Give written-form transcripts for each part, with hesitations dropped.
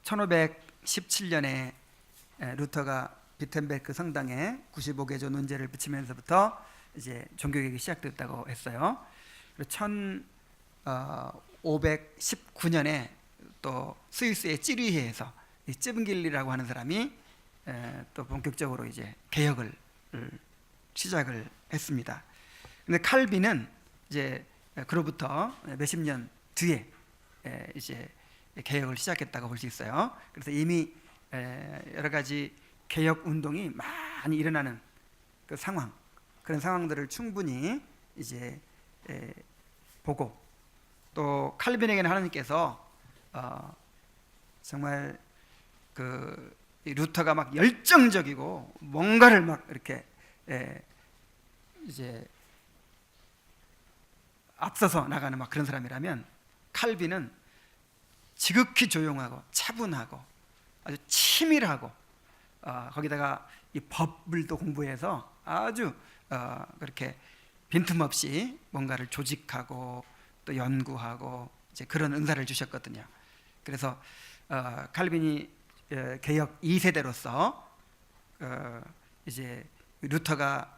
1517년에 루터가 비텐베르크 성당에 95개조 논제를 붙이면서부터 이제 종교개혁이 시작됐다고 했어요. 그리고 1519년에 또 스위스의 찌리히에서 쯔빙길리라고 하는 사람이 또 본격적으로 이제 개혁을 시작을 했습니다. 근데 칼빈은 이제 그로부터 몇십 년 뒤에 이제 개혁을 시작했다고 볼 수 있어요. 그래서 이미 여러 가지 개혁 운동이 많이 일어나는 그 상황, 그런 상황들을 충분히 이제 보고, 또 칼빈에게는 하나님께서 정말 그 루터가 막 열정적이고 뭔가를 막 이렇게 이제 앞서서 나가는 막 그런 사람이라면, 칼빈은 지극히 조용하고 차분하고 아주 치밀하고 거기다가 이 법을 또 공부해서 아주 그렇게 빈틈없이 뭔가를 조직하고 또 연구하고 이제 그런 은사를 주셨거든요. 그래서 칼빈이 개혁 2세대로서 이제 루터가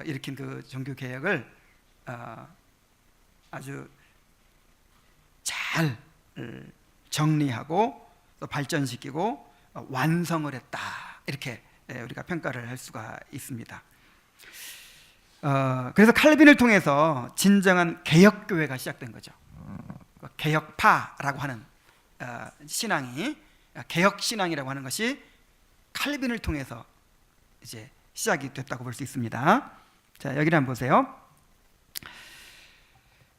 일으킨 그 종교 개혁을 아주 잘 정리하고 또 발전시키고 완성을 했다, 이렇게 우리가 평가를 할 수가 있습니다. 그래서 칼빈을 통해서 진정한 개혁교회가 시작된 거죠. 개혁파라고 하는 신앙이, 개혁신앙이라고 하는 것이 칼빈을 통해서 이제 시작이 됐다고 볼 수 있습니다. 자, 여기를 한번 보세요.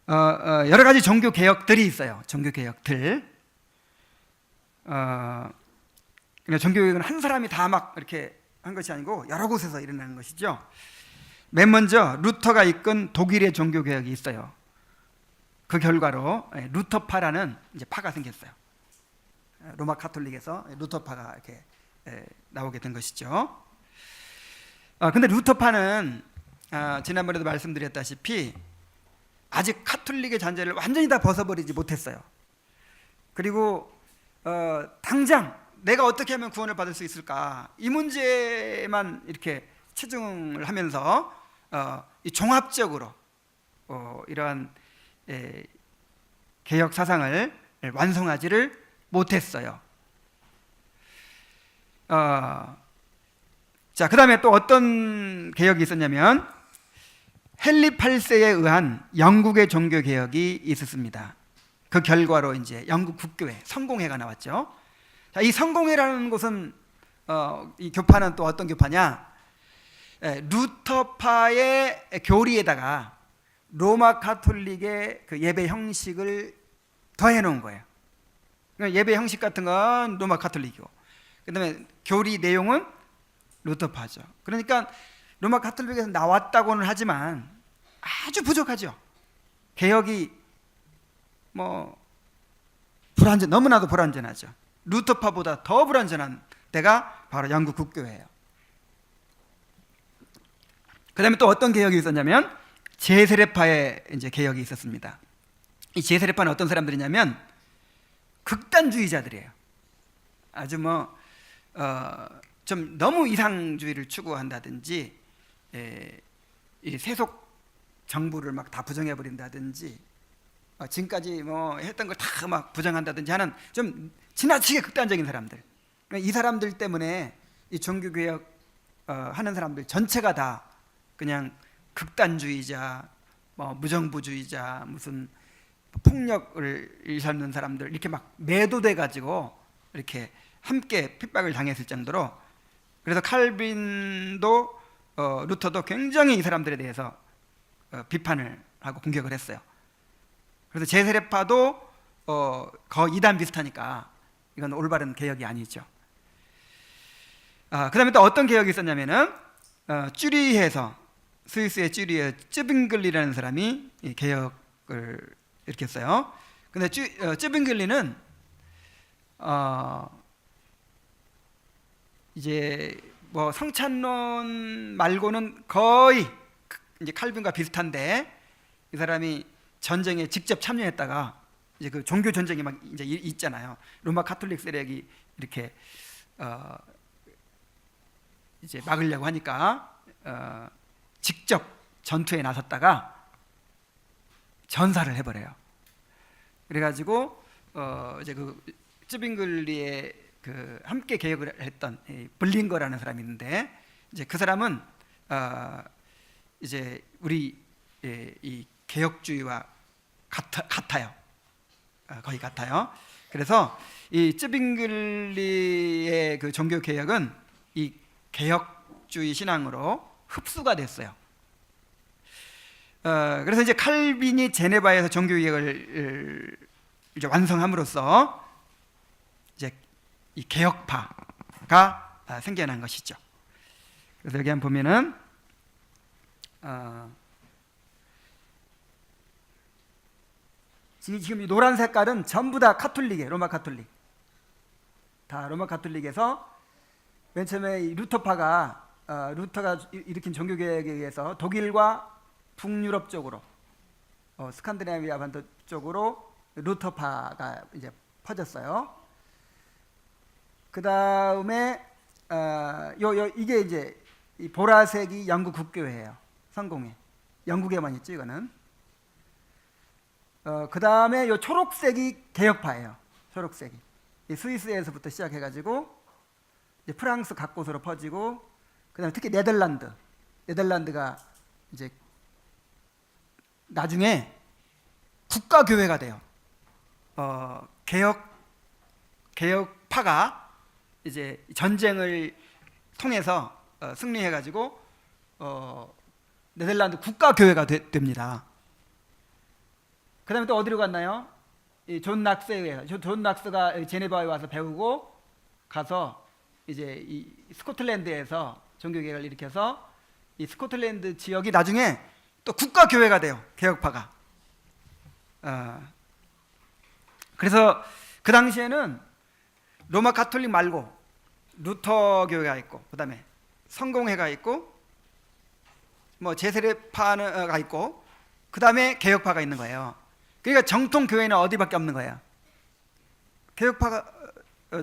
여러 가지 종교 개혁들이 있어요. 종교 개혁들. 종교 개혁은 한 사람이 다 막 이렇게 한 것이 아니고 여러 곳에서 일어나는 것이죠. 맨 먼저 루터가 이끈 독일의 종교 개혁이 있어요. 그 결과로 루터파라는 이제 파가 생겼어요. 로마 카톨릭에서 루터파가 이렇게 나오게 된 것이죠. 근데 루터파는 지난번에도 말씀드렸다시피 아직 카톨릭의 잔재를 완전히 다 벗어버리지 못했어요. 그리고 당장 내가 어떻게 하면 구원을 받을 수 있을까, 이 문제만 이렇게 치중을 하면서 이 종합적으로 이러한 개혁 사상을 완성하지를 못했어요. 자, 그 다음에 또 어떤 개혁이 있었냐면 헨리 8세에 의한 영국의 종교 개혁이 있었습니다. 그 결과로 이제 영국 국교회 성공회가 나왔죠. 자, 이 성공회라는 곳은 이 교파는 또 어떤 교파냐? 루터파의 교리에다가 로마 카톨릭의 그 예배 형식을 더해 놓은 거예요. 그러니까 예배 형식 같은 건 로마 카톨릭이고, 그다음에 교리 내용은 루터파죠. 그러니까 로마 카톨릭에서 나왔다고는 하지만 아주 부족하죠. 개혁이 너무나도 불완전하죠. 루터파보다 더 불완전한 데가 바로 영국 국교회예요. 그 다음에 또 어떤 개혁이 있었냐면 제세례파의 이제 개혁이 있었습니다. 이 제세례파는 어떤 사람들이냐면 극단주의자들이에요. 아주 좀 너무 이상주의를 추구한다든지, 이 세속 정부를 막 다 부정해 버린다든지, 지금까지 했던 걸 다 막 부정한다든지 하는 좀 지나치게 극단적인 사람들. 이 사람들 때문에 이 종교 개혁 하는 사람들 전체가 다 그냥 극단주의자, 무정부주의자, 무슨 폭력을 일삼는 사람들, 이렇게 막 매도돼 가지고 이렇게 함께 핍박을 당했을 정도로. 그래서 칼빈도 루터도 굉장히 이 사람들에 대해서 비판을 하고 공격을 했어요. 그래서 제세례파도 거의 이단 비슷하니까 이건 올바른 개혁이 아니죠. 그 다음에 또 어떤 개혁이 있었냐면은 쭈리히에서, 스위스의 쭈리히에 쯔빙글리라는 사람이 이 개혁을 일으켰어요. 근데 쯔빙글리는 이제 성찬론 말고는 거의 이제 칼빈과 비슷한데, 이 사람이 전쟁에 직접 참여했다가 이제 그 종교 전쟁이 막 이제 있잖아요. 로마 가톨릭 세력이 이렇게 이제 막으려고 하니까 직접 전투에 나섰다가 전사를 해버려요. 그래가지고 이제 그 쯔빙글리에 그 함께 개혁을 했던 블링거라는 사람이 있는데, 이제 그 사람은 이제 우리 이 개혁주의와 같아요. 거의 같아요. 그래서 이 쯔빙글리의 그 종교 개혁은 이 개혁주의 신앙으로 흡수가 됐어요. 그래서 이제 칼빈이 제네바에서 종교 개혁을 이제 완성함으로써 이제 이 개혁파가 생겨난 것이죠. 그래서 여기 한번 보면은 지금 이 노란 색깔은 전부 다 카톨릭이에요. 로마 카톨릭. 다 로마 카톨릭에서 맨 처음에 이 루터파가 루터가 일으킨 종교개혁에 의해서 독일과 북유럽 쪽으로 스칸디나비아 반도 쪽으로 루터파가 이제 퍼졌어요. 그 다음에 이게 이제 이 보라색이 영국 국교회예요. 성공회. 영국에만 있죠, 이거는. 그 다음에 요 초록색이 개혁파예요. 초록색이. 이 스위스에서부터 시작해가지고 이제 프랑스 각 곳으로 퍼지고, 그 다음에 특히 네덜란드가 이제 나중에 국가교회가 돼요. 개혁파가 이제 전쟁을 통해서 승리해가지고 네덜란드 국가교회가 됩니다. 그 다음에 또 어디로 갔나요? 이 존 낙스에 의해서, 존 낙스가 제네바에 와서 배우고 가서 이제 이 스코틀랜드에서 종교개혁을 일으켜서 이 스코틀랜드 지역이 나중에 또 국가교회가 돼요. 개혁파가. 그래서 그 당시에는 로마 가톨릭 말고 루터 교회가 있고, 그 다음에 성공회가 있고, 뭐 제세례파가 있고, 그 다음에 개혁파가 있는 거예요. 그러니까 정통 교회는 어디밖에 없는 거예요? 개혁파가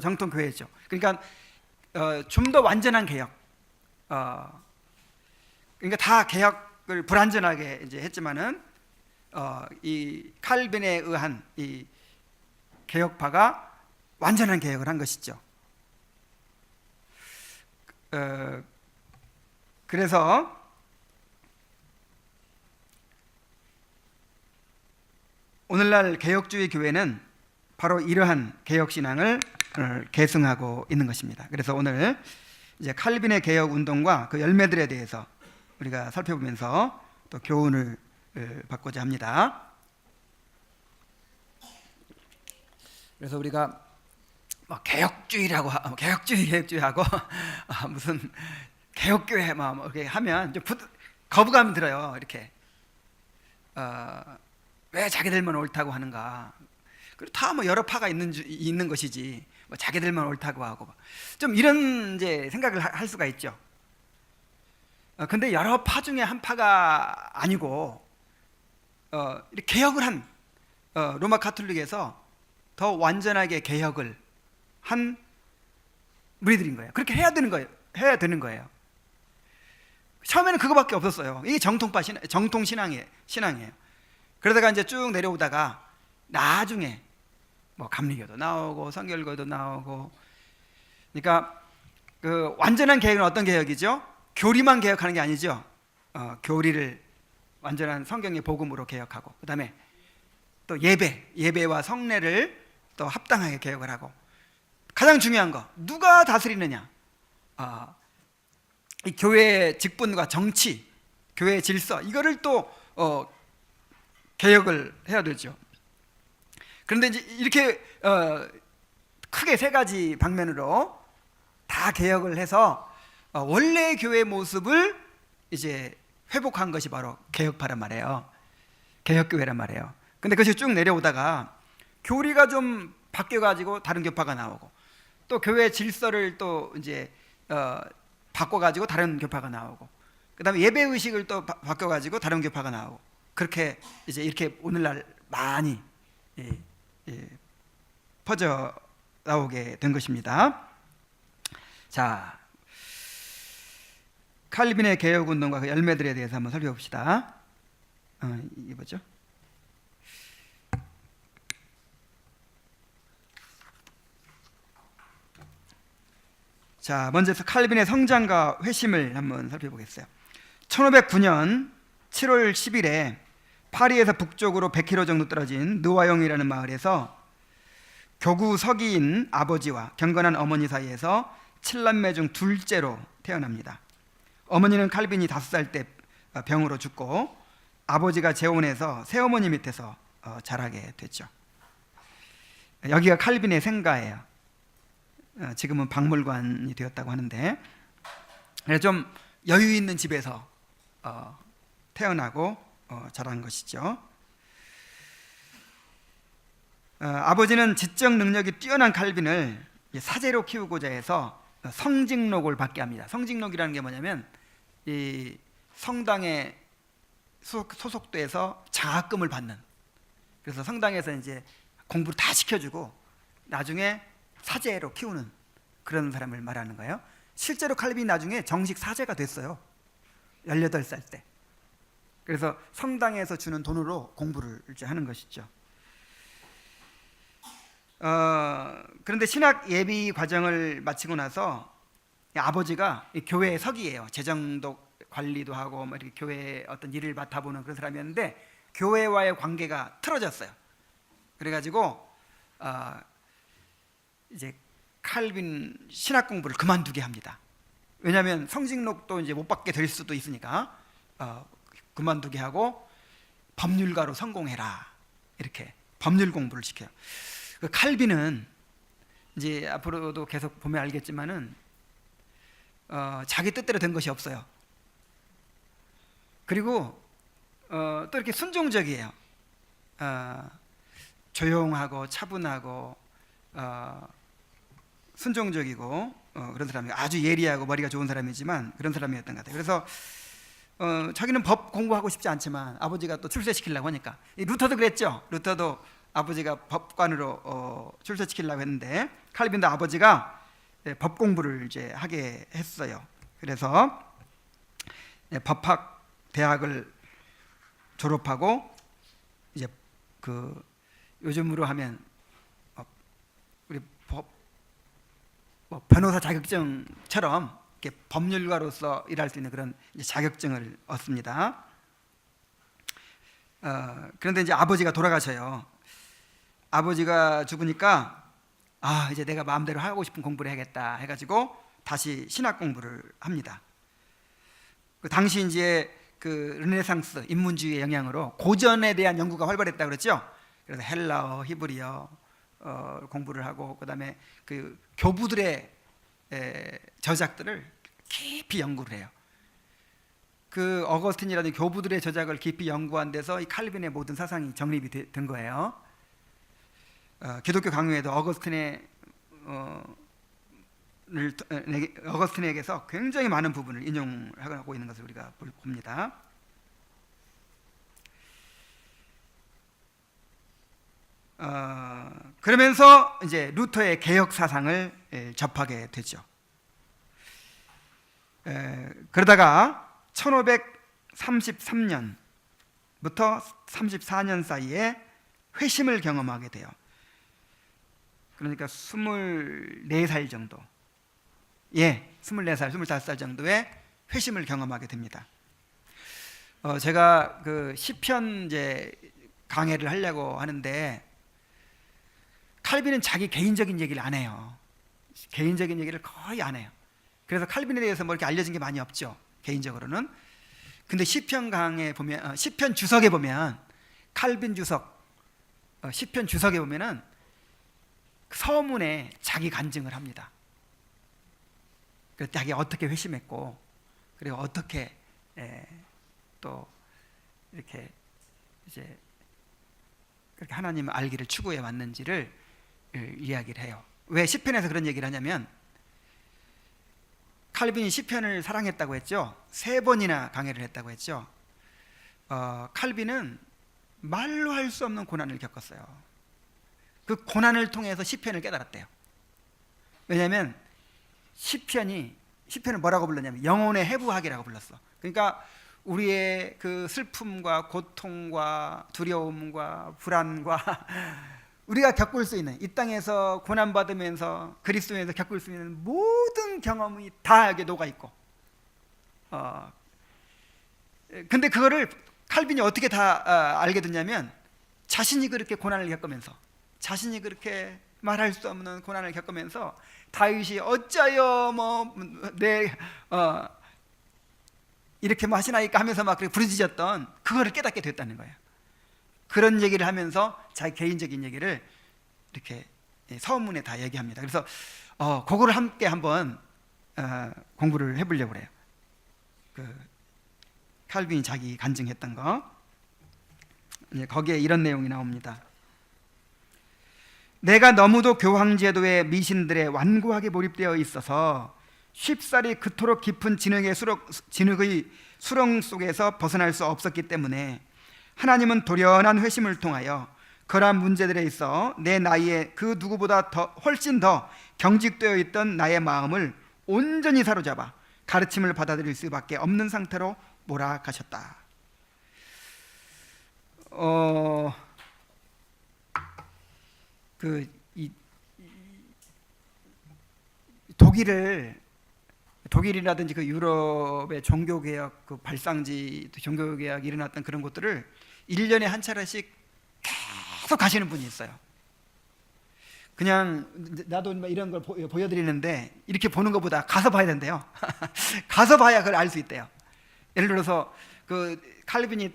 정통 교회죠. 그러니까 좀 더 완전한 개혁. 그러니까 다 개혁을 불완전하게 이제 했지만은 이 칼빈에 의한 이 개혁파가 완전한 개혁을 한 것이죠. 그래서 오늘날 개혁주의 교회는 바로 이러한 개혁 신앙을 계승하고 있는 것입니다. 그래서 오늘 이제 칼빈의 개혁 운동과 그 열매들에 대해서 우리가 살펴보면서 또 교훈을 받고자 합니다. 그래서 우리가 뭐 개혁주의하고 무슨 개혁교회 뭐 이렇게 하면 좀 거부감이 들어요. 이렇게 왜 자기들만 옳다고 하는가? 그리고 다 뭐 여러 파가 있는 것이지 뭐 자기들만 옳다고 하고 좀 이런 이제 생각을 할 수가 있죠. 근데 여러 파 중에 한 파가 아니고 이렇게 개혁을 한 로마 가톨릭에서 더 완전하게 개혁을 한 무리들인 거예요. 그렇게 해야 되는 거예요. 처음에는 그거밖에 없었어요. 이게 정통 신앙이에요. 그러다가 이제 쭉 내려오다가 나중에 뭐 감리교도 나오고 성결교도 나오고, 그러니까 그 완전한 개혁은 어떤 개혁이죠? 교리만 개혁하는 게 아니죠. 교리를 완전한 성경의 복음으로 개혁하고, 그 다음에 또 예배와 성례를 또 합당하게 개혁을 하고, 가장 중요한 거 누가 다스리느냐? 이 교회의 직분과 정치, 교회의 질서, 이거를 또 개혁을 해야 되죠. 그런데 이제 이렇게 크게 세 가지 방면으로 다 개혁을 해서 원래의 교회의 모습을 이제 회복한 것이 바로 개혁파란 말이에요. 개혁교회란 말이에요. 근데 그것이 쭉 내려오다가 교리가 좀 바뀌어가지고 다른 교파가 나오고, 또 교회 질서를 또 이제 바꿔가지고 다른 교파가 나오고, 그 다음에 예배 의식을 또 바꿔가지고 다른 교파가 나오고, 그렇게 이제 이렇게 오늘날 많이 퍼져 나오게 된 것입니다. 자, 칼빈의 개혁운동과 그 열매들에 대해서 한번 살펴봅시다. 이게 뭐죠? 자, 먼저 칼빈의 성장과 회심을 한번 살펴보겠어요. 1509년 7월 10일에 파리에서 북쪽으로 100km 정도 떨어진 느와용이라는 마을에서 교구 서기인 아버지와 경건한 어머니 사이에서 7남매 중 둘째로 태어납니다. 어머니는 칼빈이 5살 때 병으로 죽고 아버지가 재혼해서 새어머니 밑에서 자라게 됐죠. 여기가 칼빈의 생가예요. 지금은 박물관이 되었다고 하는데, 좀 여유 있는 집에서 태어나고 자란 것이죠. 아버지는 지적 능력이 뛰어난 칼빈을 사제로 키우고자 해서 성직록을 받게 합니다. 성직록이라는 게 뭐냐면 이 성당에 소속돼서 장학금을 받는, 그래서 성당에서 이제 공부를 다 시켜주고 나중에 사제로 키우는 그런 사람을 말하는 거예요. 실제로 칼빈이 나중에 정식 사제가 됐어요. 18살 때. 그래서 성당에서 주는 돈으로 공부를 이제 하는 것이죠. 그런데 신학 예비 과정을 마치고 나서 아버지가 교회 서기예요. 재정도 관리도 하고 이렇게 교회의 어떤 일을 맡아보는 그런 사람이었는데 교회와의 관계가 틀어졌어요. 그래가지고 이제 칼빈 신학 공부를 그만두게 합니다. 왜냐하면 성직록도 이제 못 받게 될 수도 있으니까 그만두게 하고 법률가로 성공해라, 이렇게 법률 공부를 시켜요. 그 칼빈은 이제 앞으로도 계속 보면 알겠지만은 자기 뜻대로 된 것이 없어요. 그리고 또 이렇게 순종적이에요. 조용하고 차분하고 순종적이고 그런 사람이 아주 예리하고 머리가 좋은 사람이지만 그런 사람이었던 것 같아요. 그래서 자기는 법 공부하고 싶지 않지만 아버지가 또 출세시키려고 하니까, 루터도 그랬죠. 루터도 아버지가 법관으로 출세시키려고 했는데 칼빈도 아버지가 법 공부를 이제 하게 했어요. 그래서 법학 대학을 졸업하고 이제 그 요즘으로 하면 우리 변호사 자격증처럼 이렇게 법률가로서 일할 수 있는 그런 이제 자격증을 얻습니다. 그런데 이제 아버지가 돌아가셔요. 아버지가 죽으니까 이제 내가 마음대로 하고 싶은 공부를 해야겠다 해가지고 다시 신학 공부를 합니다. 그 당시 이제 그 르네상스 인문주의의 영향으로 고전에 대한 연구가 활발했다 그랬죠. 그래서 헬라어, 히브리어 공부를 하고 그다음에 그 교부들의 저작들을 깊이 연구를 해요. 그 어거스틴이라는 교부들의 저작을 깊이 연구한 데서 이 칼빈의 모든 사상이 정립이 된 거예요. 기독교 강요에도 어거스틴에게서 굉장히 많은 부분을 인용하고 있는 것을 우리가 봅니다. 그러면서 이제 루터의 개혁 사상을 접하게 되죠. 그러다가 1533년부터 34년 사이에 회심을 경험하게 돼요. 그러니까 24살 정도, 24살, 25살 정도의 회심을 경험하게 됩니다. 제가 그 시편 이제 강해를 하려고 하는데 칼빈은 자기 개인적인 얘기를 안 해요. 개인적인 얘기를 거의 안 해요. 그래서 칼빈에 대해서 뭐 이렇게 알려진 게 많이 없죠, 개인적으로는. 근데 시편 강에 보면, 시편 주석에 보면, 칼빈 주석, 시편 주석에 보면은 서문에 자기 간증을 합니다. 자기 어떻게 회심했고, 그리고 어떻게 또 이렇게 이제 그렇게 하나님을 알기를 추구해 왔는지를 이야기를 해요. 왜 시편에서 그런 얘기를 하냐면, 칼빈이 시편을 사랑했다고 했죠. 3번이나 강해를 했다고 했죠. 칼빈은 말로 할 수 없는 고난을 겪었어요. 그 고난을 통해서 시편을 깨달았대요. 왜냐하면 시편을 뭐라고 불렀냐면 영혼의 해부학이라고 불렀어. 그러니까 우리의 그 슬픔과 고통과 두려움과 불안과 우리가 겪을 수 있는 이 땅에서 고난받으면서 그리스도에서 겪을 수 있는 모든 경험이 다 여기에 녹아있고, 근데 그거를 칼빈이 어떻게 다 알게 됐냐면, 자신이 그렇게 고난을 겪으면서, 자신이 그렇게 말할 수 없는 고난을 겪으면서 다윗이 어찌하여 이렇게 뭐 하시나이까 하면서 막 그렇게 부르짖었던 그거를 깨닫게 됐다는 거예요. 그런 얘기를 하면서 자기 개인적인 얘기를 이렇게 서문에 다 얘기합니다. 그래서 그거를 함께 한번 공부를 해보려고 그래요. 그 칼빈이 자기 간증했던 거, 거기에 이런 내용이 나옵니다. 내가 너무도 교황제도의 미신들에 완고하게 몰입되어 있어서 쉽사리 그토록 깊은 진흙의 수렁 속에서 벗어날 수 없었기 때문에 하나님은 돌연한 회심을 통하여 그러한 문제들에 있어 내 나이에 그 누구보다 훨씬 더 경직되어 있던 나의 마음을 온전히 사로잡아 가르침을 받아들일 수밖에 없는 상태로 몰아가셨다. 독일이라든지 그 유럽의 종교개혁, 그 발상지 종교개혁이 일어났던 그런 곳들을 1년에 한 차례씩 계속 가시는 분이 있어요. 그냥 나도 이런 걸 보여드리는데 이렇게 보는 것보다 가서 봐야 된대요. 가서 봐야 그걸 알 수 있대요. 예를 들어서 그 칼빈이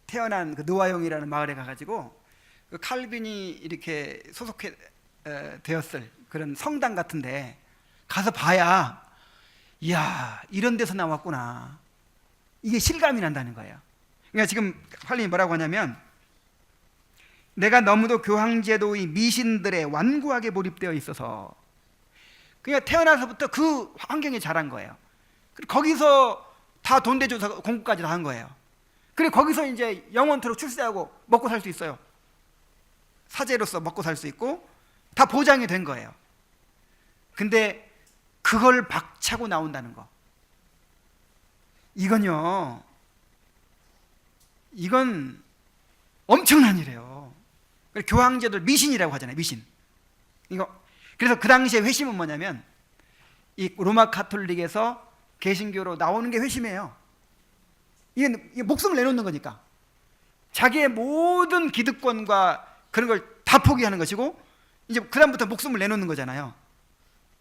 태어난 그 느와용이라는 마을에 가가지고 그 칼빈이 이렇게 소속해 되었을 그런 성당 같은데 가서 봐야, 이야, 이런 데서 나왔구나, 이게 실감이 난다는 거예요. 그러니까 지금 칼빈이 뭐라고 하냐면, 내가 너무도 교황제도의 미신들에 완고하게 몰입되어 있어서, 그러니까 태어나서부터 그 환경에 자란 거예요. 거기서 다 돈 대줘서 공부까지 다 한 거예요. 그리고 거기서 이제 영원토록 출세하고 먹고 살 수 있어요. 사제로서 먹고 살 수 있고 다 보장이 된 거예요. 근데 그걸 박차고 나온다는 거, 이건 엄청난 일이에요. 교황제도 미신이라고 하잖아요. 미신. 그래서 그 당시에 회심은 뭐냐면, 이 로마 가톨릭에서 개신교로 나오는 게 회심이에요. 이게 목숨을 내놓는 거니까 자기의 모든 기득권과 그런 걸 다 포기하는 것이고, 이제 그 다음부터 목숨을 내놓는 거잖아요.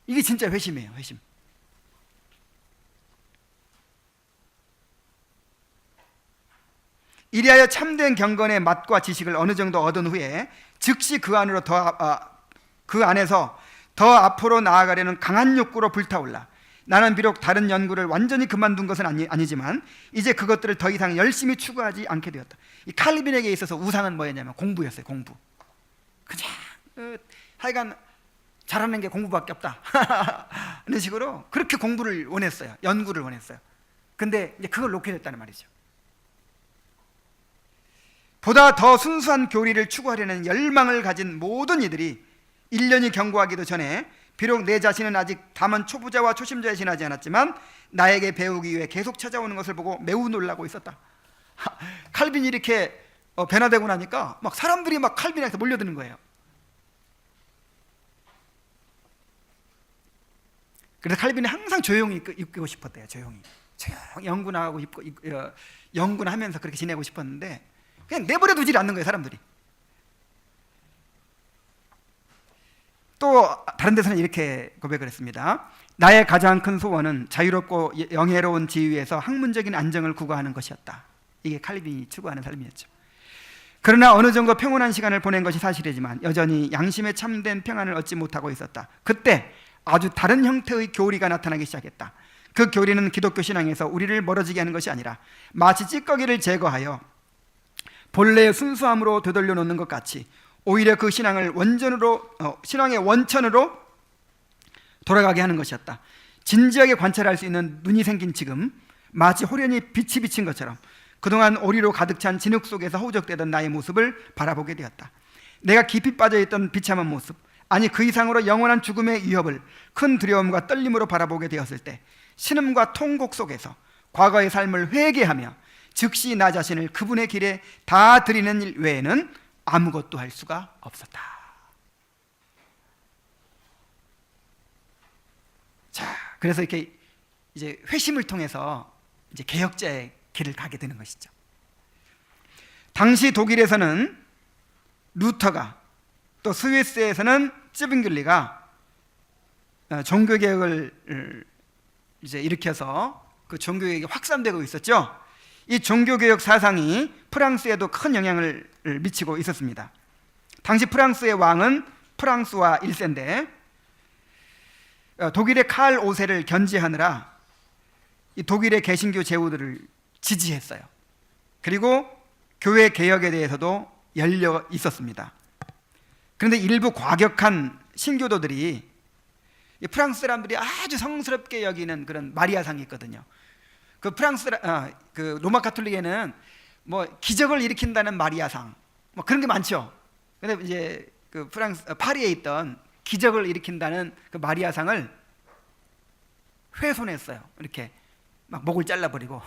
이게 진짜 회심이에요. 회심. 이리하여 참된 경건의 맛과 지식을 어느 정도 얻은 후에 즉시 그 안에서 더 앞으로 나아가려는 강한 욕구로 불타올라 나는 비록 다른 연구를 완전히 그만둔 것은 아니지만 이제 그것들을 더 이상 열심히 추구하지 않게 되었다. 이 칼빈에게 있어서 우상은 뭐였냐면 공부였어요. 공부. 그냥 하여간 잘하는 게 공부밖에 없다 이런 식으로 그렇게 공부를 원했어요. 연구를 원했어요. 근데 이제 그걸 놓게 됐다는 말이죠. 보다 더 순수한 교리를 추구하려는 열망을 가진 모든 이들이 1년이 경과하기도 전에 비록 내 자신은 아직 다만 초보자와 초심자에 지나지 않았지만 나에게 배우기 위해 계속 찾아오는 것을 보고 매우 놀라고 있었다. 칼빈이 이렇게 변화되고 나니까 막 사람들이 막 칼빈한테 몰려드는 거예요. 그래서 칼빈이 항상 조용히 있고 싶었대요. 조용히 연구나 하면서 그렇게 지내고 싶었는데 그냥 내버려 두질 않는 거예요. 사람들이. 또 다른 데서는 이렇게 고백을 했습니다. 나의 가장 큰 소원은 자유롭고 영예로운 지위에서 학문적인 안정을 구가하는 것이었다. 이게 칼빈이 추구하는 삶이었죠. 그러나 어느 정도 평온한 시간을 보낸 것이 사실이지만 여전히 양심에 참된 평안을 얻지 못하고 있었다. 그때 아주 다른 형태의 교리가 나타나기 시작했다. 그 교리는 기독교 신앙에서 우리를 멀어지게 하는 것이 아니라 마치 찌꺼기를 제거하여 본래의 순수함으로 되돌려 놓는 것 같이 오히려 그 신앙의 원천으로 돌아가게 하는 것이었다. 진지하게 관찰할 수 있는 눈이 생긴 지금 마치 호련히 빛이 비친 것처럼 그동안 오리로 가득 찬 진흙 속에서 허우적대던 나의 모습을 바라보게 되었다. 내가 깊이 빠져있던 비참한 모습, 아니 그 이상으로 영원한 죽음의 위협을 큰 두려움과 떨림으로 바라보게 되었을 때 신음과 통곡 속에서 과거의 삶을 회개하며 즉시 나 자신을 그분의 길에 다 드리는 일 외에는 아무것도 할 수가 없었다. 자, 그래서 이렇게 이제 회심을 통해서 이제 개혁자의 길을 가게 되는 것이죠. 당시 독일에서는 루터가, 또 스위스에서는 쯔빙글리가 종교개혁을 이제 일으켜서 그 종교개혁이 확산되고 있었죠. 이 종교개혁 사상이 프랑스에도 큰 영향을 미치고 있었습니다. 당시 프랑스의 왕은 프랑스와 1세인데 독일의 칼 5세를 견제하느라 이 독일의 개신교 제후들을 지지했어요. 그리고 교회 개혁에 대해서도 열려 있었습니다. 그런데 일부 과격한 신교도들이 프랑스 사람들이 아주 성스럽게 여기는 그런 마리아상이 있거든요. 그 그 로마 가톨릭에는 뭐 기적을 일으킨다는 마리아상, 뭐 그런 게 많죠. 근데 이제 그 파리에 있던 기적을 일으킨다는 그 마리아상을 훼손했어요. 이렇게 막 목을 잘라버리고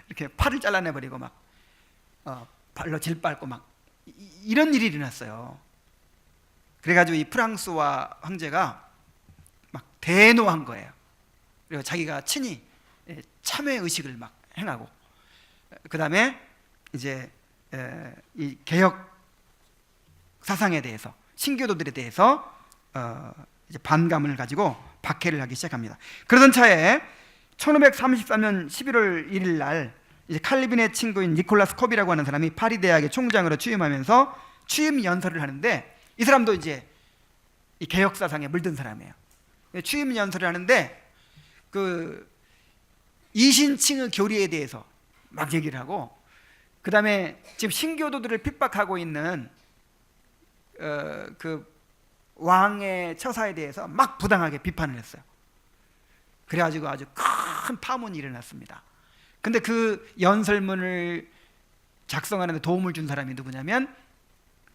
이렇게 팔을 잘라내버리고 막 발로 질밟고 막 이런 일이 일어났어요. 그래가지고 이 프랑스와 황제가 막 대노한 거예요. 그리고 자기가 친히 참회 의식을 막 행하고, 그 다음에 이제 이 개혁 사상에 대해서, 신교도들에 대해서 이제 반감을 가지고 박해를 하기 시작합니다. 그러던 차에 1533년 11월 1일 날 이제 칼빈의 친구인 니콜라스 콥이라고 하는 사람이 파리 대학의 총장으로 취임하면서 취임 연설을 하는데, 이 사람도 이제 이 개혁 사상에 물든 사람이에요. 취임 연설을 하는데 그 이신칭의 교리에 대해서 막 얘기를 하고, 그 다음에 지금 신교도들을 핍박하고 있는 그 왕의 처사에 대해서 막 부당하게 비판을 했어요. 그래가지고 아주 큰 파문이 일어났습니다. 근데 그 연설문을 작성하는 데 도움을 준 사람이 누구냐면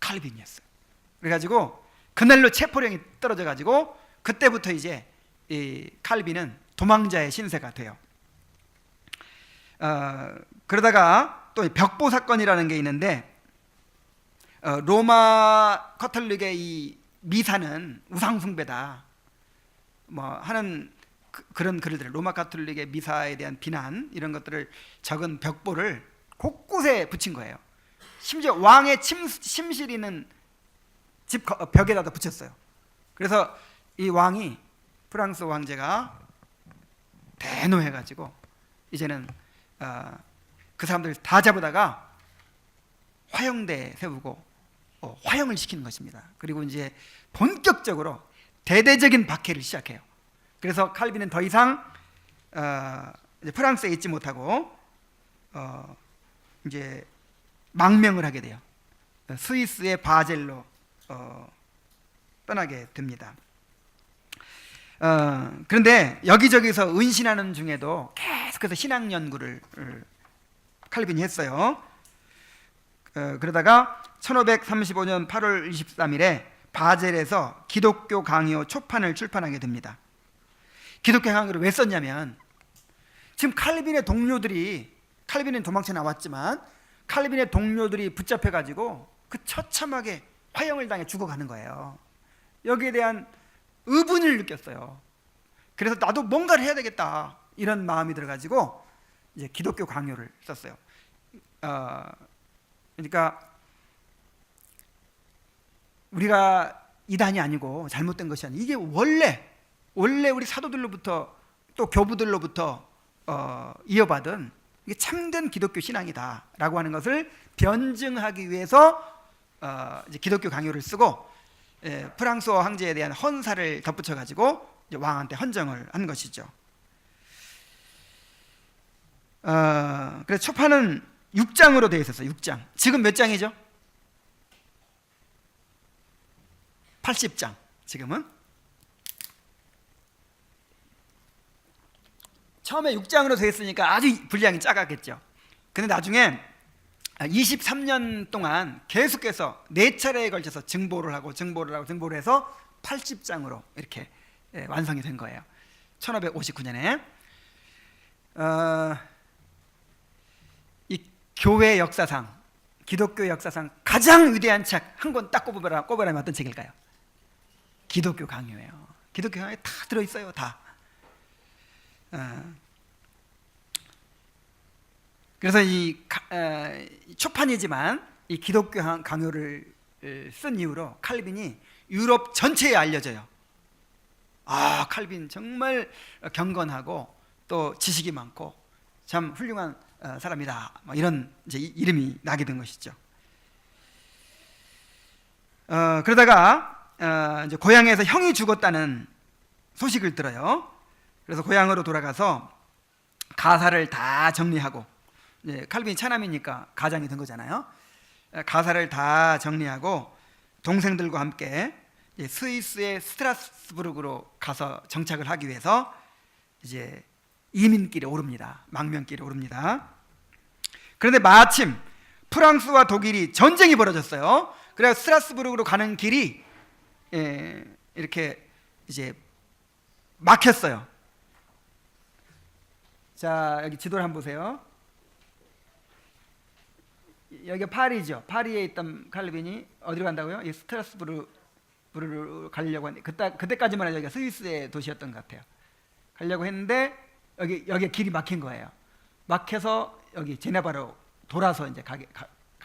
칼빈이었어요. 그래가지고 그날로 체포령이 떨어져가지고 그때부터 이제 이 칼빈은 도망자의 신세가 돼요. 그러다가 또 벽보 사건이라는 게 있는데, 로마 카톨릭의 이 미사는 우상숭배다 뭐 하는 그런 글들, 로마 카톨릭의 미사에 대한 비난, 이런 것들을 적은 벽보를 곳곳에 붙인 거예요. 심지어 왕의 침실이 있는 집 벽에다도 붙였어요. 그래서 이 왕이, 프랑스 황제가 대노해가지고 이제는 그 사람들 다 잡아다가 화형대 세우고 화형을 시키는 것입니다. 그리고 이제 본격적으로 대대적인 박해를 시작해요. 그래서 칼빈은 더 이상 이제 프랑스에 있지 못하고 이제 망명을 하게 돼요. 스위스의 바젤로 떠나게 됩니다. 그런데 여기저기서 은신하는 중에도 계속해서 신학 연구를 칼빈이 했어요. 그러다가 1535년 8월 23일에 바젤에서 기독교 강요 초판을 출판하게 됩니다. 기독교 강요를 왜 썼냐면, 지금 칼빈의 동료들이, 칼빈은 도망쳐 나왔지만 칼빈의 동료들이 붙잡혀가지고 그 처참하게 화형을 당해 죽어가는 거예요. 여기에 대한 의분을 느꼈어요. 그래서 나도 뭔가를 해야 되겠다, 이런 마음이 들어가지고 이제 기독교 강요를 썼어요. 그러니까 우리가 이단이 아니고 잘못된 것이 아니고, 이게 원래 우리 사도들로부터 또 교부들로부터 이어받은 이게 참된 기독교 신앙이다라고 하는 것을 변증하기 위해서 이제 기독교 강요를 쓰고, 프랑스어 황제에 대한 헌사를 덧붙여 가지고 왕한테 헌정을 한 것이죠. 그래서 초판은 6장으로 되어 있었어요. 6장. 지금 몇 장이죠? 80장. 지금은 처음에 6장으로 되어 있으니까 아주 분량이 작았겠죠. 근데 나중에 23년 동안 계속해서 4차례에 걸쳐서 증보를 해서 80장으로 이렇게 완성이 된 거예요. 1559년에 이 교회 역사상, 기독교 역사상 가장 위대한 책 한 권 딱 꼽으라면 어떤 책일까요? 기독교 강요예요. 기독교 강요에 다 들어있어요. 다. 그래서 이 초판이지만 이 기독교 강요를 쓴 이후로 칼빈이 유럽 전체에 알려져요. 아, 칼빈 정말 경건하고 또 지식이 많고 참 훌륭한 사람이다. 뭐 이런 이제 이름이 나게 된 것이죠. 그러다가 이제 고향에서 형이 죽었다는 소식을 들어요. 그래서 고향으로 돌아가서 가사를 다 정리하고, 이제 칼빈이 차남이니까 가장이 된 거잖아요. 가사를 다 정리하고 동생들과 함께 스위스의 스트라스부르크로 가서 정착을 하기 위해서 이제 이민길에 오릅니다. 망명길에 오릅니다. 그런데 마침 프랑스와 독일이 전쟁이 벌어졌어요. 그래서 스트라스부르크로 가는 길이 이렇게 이제 막혔어요. 자, 여기 지도를 한번 보세요. 여기 파리죠. 파리에 있던 칼빈이 어디로 간다고요? 이 스트라스부르크로 가려고 하는데 그때까지만 해도 여기가 스위스의 도시였던 것 같아요. 가려고 했는데 여기 길이 막힌 거예요. 막혀서 여기 제네바로 돌아서 이제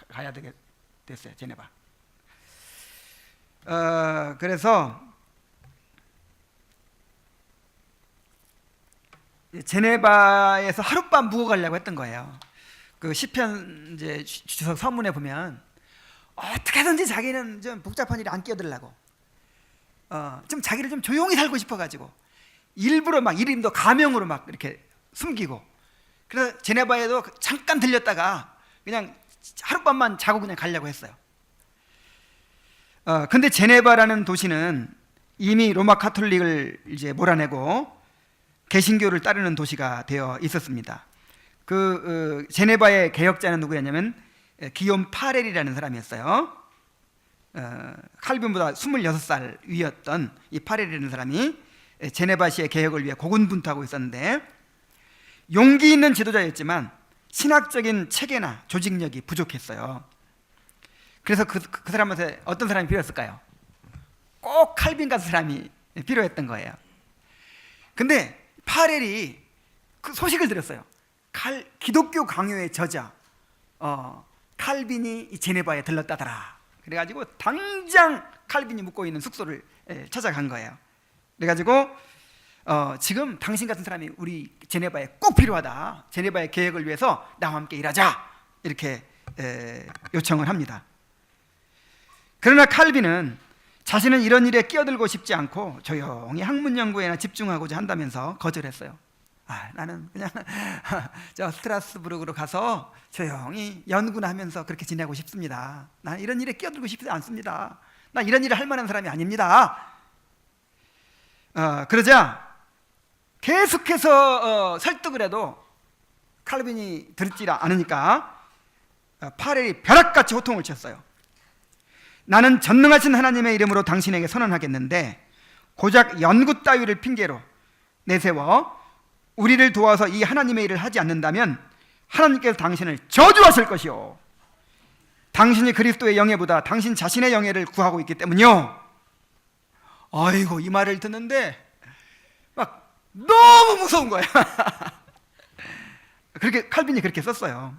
가야 되게 됐어요. 제네바. 그래서 제네바에서 하룻밤 묵어 가려고 했던 거예요. 그 시편 이제 주석 서문에 보면 어떻게든지 자기는 좀 복잡한 일에 안 끼어들려고 좀 자기를 좀 조용히 살고 싶어가지고 일부러 막 이름도 가명으로 막 이렇게 숨기고, 그래서 제네바에도 잠깐 들렸다가 그냥 하룻밤만 자고 그냥 가려고 했어요. 근데 제네바라는 도시는 이미 로마 카톨릭을 이제 몰아내고 개신교를 따르는 도시가 되어 있었습니다. 제네바의 개혁자는 누구였냐면 기욤 파렐이라는 사람이었어요. 칼빈보다 26살 위였던 이 파렐이라는 사람이 제네바시의 개혁을 위해 고군분투하고 있었는데, 용기 있는 지도자였지만 신학적인 체계나 조직력이 부족했어요. 그래서 그 사람한테 어떤 사람이 필요했을까요? 꼭 칼빈 같은 사람이 필요했던 거예요. 근데 파렐이 그 소식을 들었어요. 기독교 강요의 저자 칼빈이 이 제네바에 들렀다더라. 그래가지고 당장 칼빈이 묵고 있는 숙소를 찾아간 거예요. 그래가지고 지금 당신 같은 사람이 우리 제네바에 꼭 필요하다. 제네바의 계획을 위해서 나와 함께 일하자. 이렇게 요청을 합니다. 그러나 칼빈은 자신은 이런 일에 끼어들고 싶지 않고 조용히 학문 연구에나 집중하고자 한다면서 거절했어요. 나는 그냥 저 스트라스부르크로 가서 조용히 연구나 하면서 그렇게 지내고 싶습니다. 난 이런 일에 끼어들고 싶지 않습니다. 난 이런 일을 할 만한 사람이 아닙니다. 그러자 계속해서 설득을 해도 칼빈이 듣지 않으니까 파렐이 벼락같이 호통을 쳤어요. 나는 전능하신 하나님의 이름으로 당신에게 선언하겠는데 고작 연구 따위를 핑계로 내세워 우리를 도와서 이 하나님의 일을 하지 않는다면 하나님께서 당신을 저주하실 것이요, 당신이 그리스도의 영예보다 당신 자신의 영예를 구하고 있기 때문이요. 아이고, 이 말을 듣는데 막 너무 무서운 거야. 그렇게 칼빈이 그렇게 썼어요.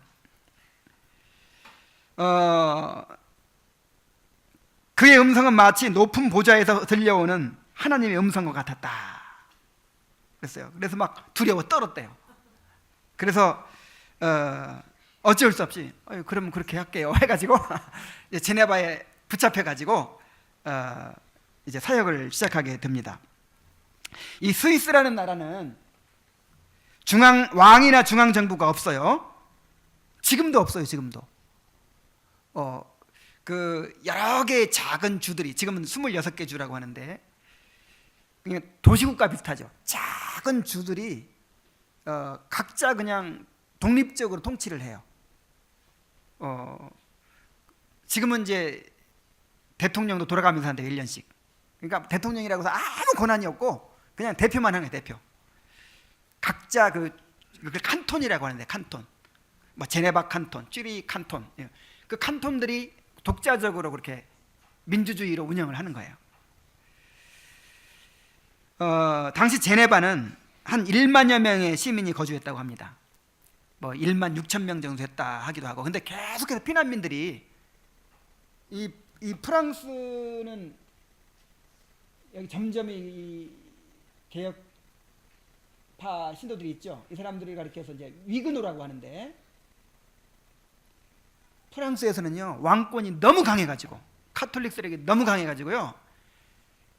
그의 음성은 마치 높은 보좌에서 들려오는 하나님의 음성과 같았다 그랬어요. 그래서 막 두려워 떨었대요. 그래서 어쩔 수 없이 그러면 그렇게 할게요 해가지고 제네바에 붙잡혀가지고 이제 사역을 시작하게 됩니다. 이 스위스라는 나라는 왕이나 중앙정부가 없어요. 지금도 없어요. 지금도 그 여러 개의 작은 주들이, 지금은 26개 주라고 하는데 그냥 도시국가 비슷하죠. 작은 주들이 각자 그냥 독립적으로 통치를 해요. 지금은 이제 대통령도 돌아가면서 한대요, 1년씩. 그러니까 대통령이라고 해서 아무 권한이 없고 그냥 대표만 하는 거예요, 대표. 각자 그 칸톤이라고 하는데, 칸톤, 뭐 제네바 칸톤, 쭈리 칸톤, 그 칸톤들이 독자적으로 그렇게 민주주의로 운영을 하는 거예요. 당시 제네바는 한 1만여 명의 시민이 거주했다고 합니다. 뭐 1만 6천 명 정도 됐다 하기도 하고. 근데 계속해서 피난민들이 이 프랑스는 여기 점점 이 개혁파 신도들이 있죠. 이 사람들이 가리켜서 이제 위그노라고 하는데, 프랑스에서는요 왕권이 너무 강해가지고, 카톨릭 세력이 너무 강해가지고요,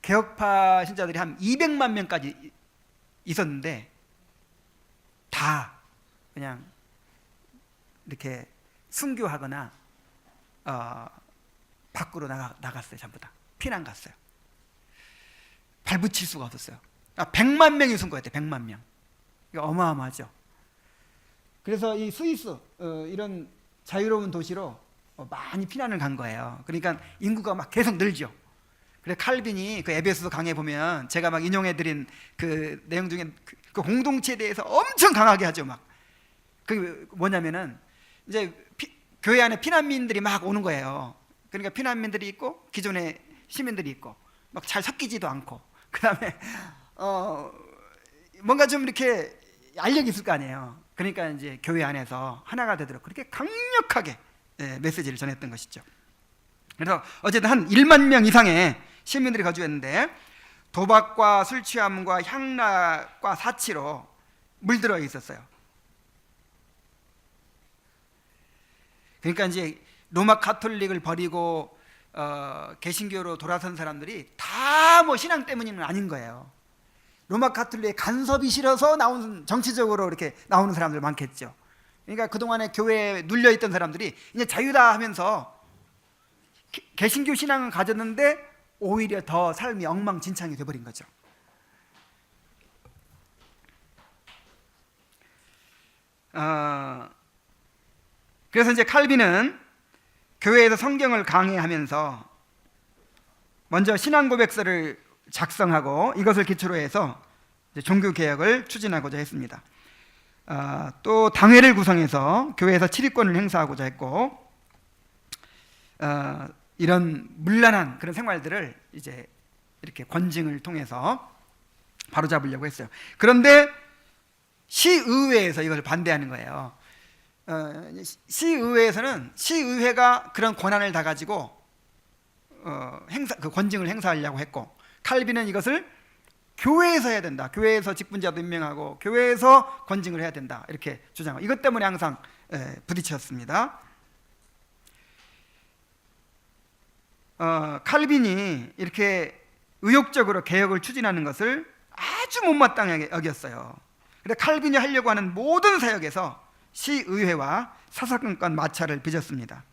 개혁파 신자들이 한 200만 명까지 있었는데 다 그냥 이렇게 순교하거나 밖으로 나갔어요. 전부 다 피난 갔어요. 발붙일 수가 없었어요. 100만 명이 순교했대. 100만 명. 이거 어마어마하죠. 그래서 이 스위스 이런 자유로운 도시로 많이 피난을 간 거예요. 그러니까 인구가 막 계속 늘죠. 그래 칼빈이 그 에베소서 강해 보면 제가 막 인용해드린 그 내용 중에 그 공동체에 대해서 엄청 강하게 하죠. 막 그 뭐냐면은 이제 교회 안에 피난민들이 막 오는 거예요. 그러니까 피난민들이 있고 기존의 시민들이 있고 막 잘 섞이지도 않고, 그 다음에 뭔가 좀 이렇게 알력이 있을 거 아니에요. 그러니까 이제 교회 안에서 하나가 되도록 그렇게 강력하게 메시지를 전했던 것이죠. 그래서 어쨌든 한 1만 명 이상의 시민들이 거주했는데, 도박과 술 취함과 향락과 사치로 물들어 있었어요. 그러니까 이제 로마 가톨릭을 버리고 개신교로 돌아선 사람들이 다 뭐 신앙 때문은 아닌 거예요. 로마 가톨릭의 간섭이 싫어서 나온, 정치적으로 이렇게 나오는 사람들 많겠죠. 그러니까 그동안에 교회에 눌려있던 사람들이 이제 자유다 하면서 개신교 신앙은 가졌는데 오히려 더 삶이 엉망진창이 돼버린 거죠. 그래서 이제 칼빈은 교회에서 성경을 강해하면서 먼저 신앙 고백서를 작성하고 이것을 기초로 해서 종교 개혁을 추진하고자 했습니다. 또 당회를 구성해서 교회에서 치리권을 행사하고자 했고, 이런 문란한 그런 생활들을 이제 이렇게 권징을 통해서 바로잡으려고 했어요. 그런데 시의회에서 이것을 반대하는 거예요. 시의회에서는 시의회가 그런 권한을 다 가지고 그 권징을 행사하려고 했고, 칼빈은 이것을 교회에서 해야 된다. 교회에서 직분자도 임명하고 교회에서 권징을 해야 된다. 이렇게 주장하고, 이것 때문에 항상 부딪혔습니다. 칼빈이 이렇게 의욕적으로 개혁을 추진하는 것을 아주 못마땅하게 여겼어요. 그래서 칼빈이 하려고 하는 모든 사역에서 시의회와 사사건건 마찰을 빚었습니다.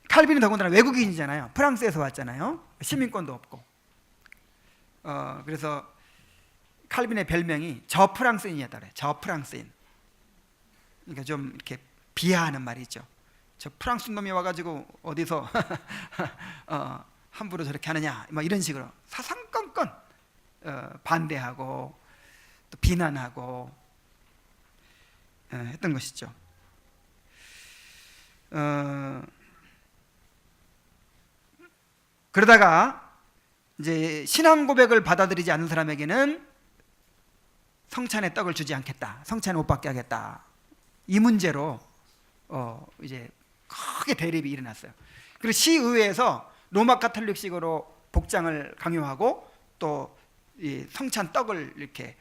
칼빈이 더군다나 외국인이잖아요. 프랑스에서 왔잖아요. 시민권도 없고. 그래서 칼빈의 별명이 저 프랑스인이었다 그래요. 저 프랑스인. 그러니까 좀 이렇게 비하하는 말이죠. 저 프랑스 놈이 와가지고 어디서 함부로 저렇게 하느냐, 뭐 이런 식으로 사상건건 반대하고 또 비난하고 했던 것이죠. 그러다가 이제 신앙 고백을 받아들이지 않는 사람에게는 성찬의 떡을 주지 않겠다, 성찬을 못 받게 하겠다, 이 문제로 이제 크게 대립이 일어났어요. 그리고 시의회에서 로마 가톨릭식으로 복장을 강요하고 또 이 성찬 떡을 이렇게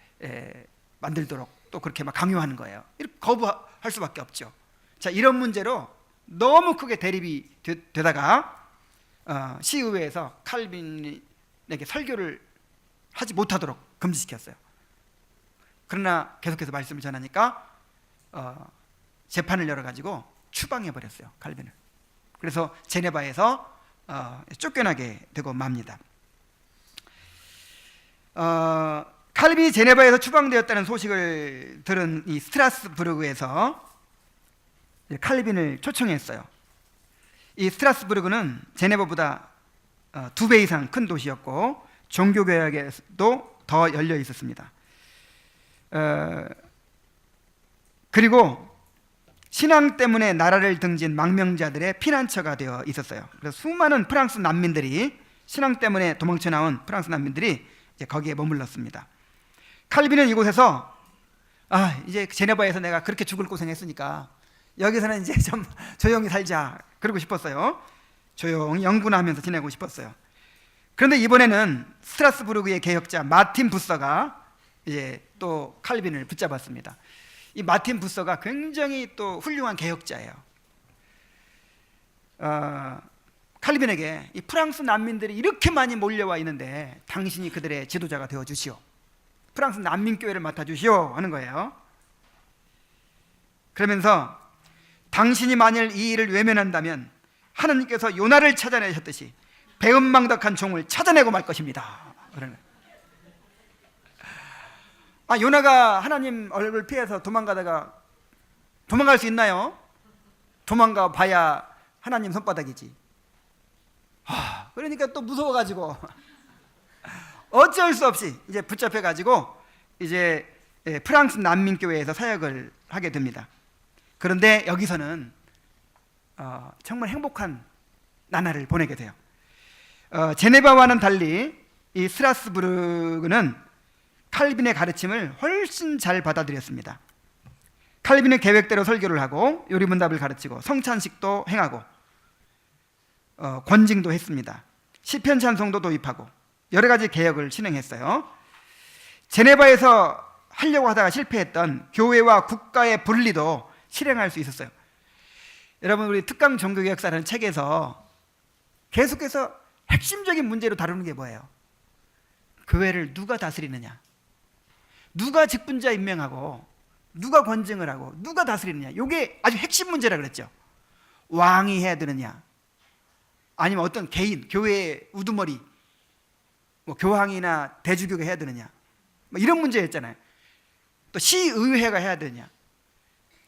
만들도록 또 그렇게 막 강요하는 거예요. 이렇게 거부할 수밖에 없죠. 자, 이런 문제로 너무 크게 대립이 되다가 시의회에서 칼빈에게 설교를 하지 못하도록 금지시켰어요. 그러나 계속해서 말씀을 전하니까 재판을 열어가지고 추방해버렸어요, 칼빈을. 그래서 제네바에서 칼빈이 제네바에서 추방되었다는 소식을 들은 이 스트라스부르크에서 칼빈을 초청했어요. 이 스트라스부르크는 제네바보다 2배 이상 큰 도시였고 종교개혁에도 더 열려 있었습니다. 그리고 신앙 때문에 나라를 등진 망명자들의 피난처가 되어 있었어요. 그래서 수많은 프랑스 난민들이, 신앙 때문에 도망쳐 나온 프랑스 난민들이 이제 거기에 머물렀습니다. 칼빈은 이곳에서 이제 제네바에서 내가 그렇게 죽을 고생했으니까 여기서는 이제 좀 조용히 살자 그러고 싶었어요. 조용히 영분하면서 지내고 싶었어요. 그런데 이번에는 스트라스부르크의 개혁자 마틴 부서가 이제 또 칼빈을 붙잡았습니다. 이 마틴 부서가 굉장히 또 훌륭한 개혁자예요. 칼빈에게 이 프랑스 난민들이 이렇게 많이 몰려와 있는데 당신이 그들의 지도자가 되어 주시오. 프랑스 난민교회를 맡아 주시오 하는 거예요. 그러면서 당신이 만일 이 일을 외면한다면 하나님께서 요나를 찾아내셨듯이 배은망덕한 종을 찾아내고 말 것입니다. 그러는. 요나가 하나님 얼굴 피해서 도망가다가 도망갈 수 있나요? 도망가 봐야 하나님 손바닥이지. 그러니까 또 무서워가지고 어쩔 수 없이 이제 붙잡혀가지고 이제 프랑스 난민교회에서 사역을 하게 됩니다. 그런데 여기서는 정말 행복한 나날을 보내게 돼요. 제네바와는 달리 이 스트라스부르크는 칼빈의 가르침을 훨씬 잘 받아들였습니다. 칼빈의 계획대로 설교를 하고 요리문답을 가르치고 성찬식도 행하고 권징도 했습니다. 시편 찬송도 도입하고 여러 가지 개혁을 진행했어요. 제네바에서 하려고 하다가 실패했던 교회와 국가의 분리도 실행할 수 있었어요. 여러분, 우리 특강 종교개혁사라는 책에서 계속해서 핵심적인 문제로 다루는 게 뭐예요? 교회를 누가 다스리느냐, 누가 직분자 임명하고 누가 권증을 하고 누가 다스리느냐, 이게 아주 핵심 문제라 그랬죠. 왕이 해야 되느냐, 아니면 어떤 개인, 교회의 우두머리, 교황이나 대주교가 해야 되느냐, 이런 문제였잖아요. 또 시의회가 해야 되느냐.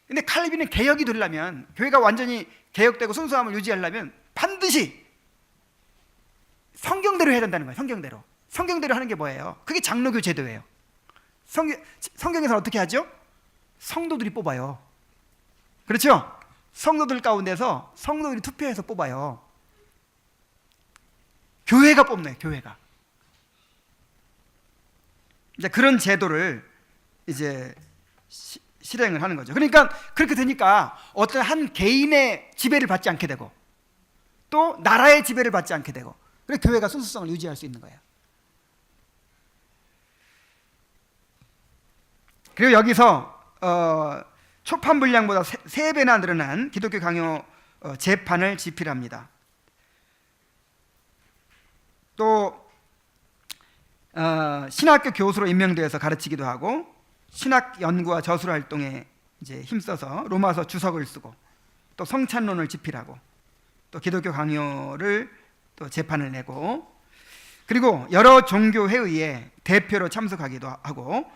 근데 칼빈은 개혁이 되려면, 교회가 완전히 개혁되고 순수함을 유지하려면 반드시 성경대로 해야 된다는 거예요. 성경대로 하는 게 뭐예요? 그게 장로교 제도예요. 성경에서는 어떻게 하죠? 성도들이 뽑아요. 그렇죠? 성도들 가운데서 성도들이 투표해서 뽑아요. 교회가 뽑네요. 교회가. 이제 그런 제도를 이제 실행을 하는 거죠. 그러니까 그렇게 되니까 어떤 한 개인의 지배를 받지 않게 되고 또 나라의 지배를 받지 않게 되고, 그래서 교회가 순수성을 유지할 수 있는 거예요. 그리고 여기서 초판 분량보다 3배나 늘어난 기독교 강요 재판을 집필합니다. 또 신학교 교수로 임명되어서 가르치기도 하고 신학 연구와 저술 활동에 이제 힘써서 로마서 주석을 쓰고 또 성찬론을 집필하고 또 기독교 강요를 또 재판을 내고, 그리고 여러 종교 회의에 대표로 참석하기도 하고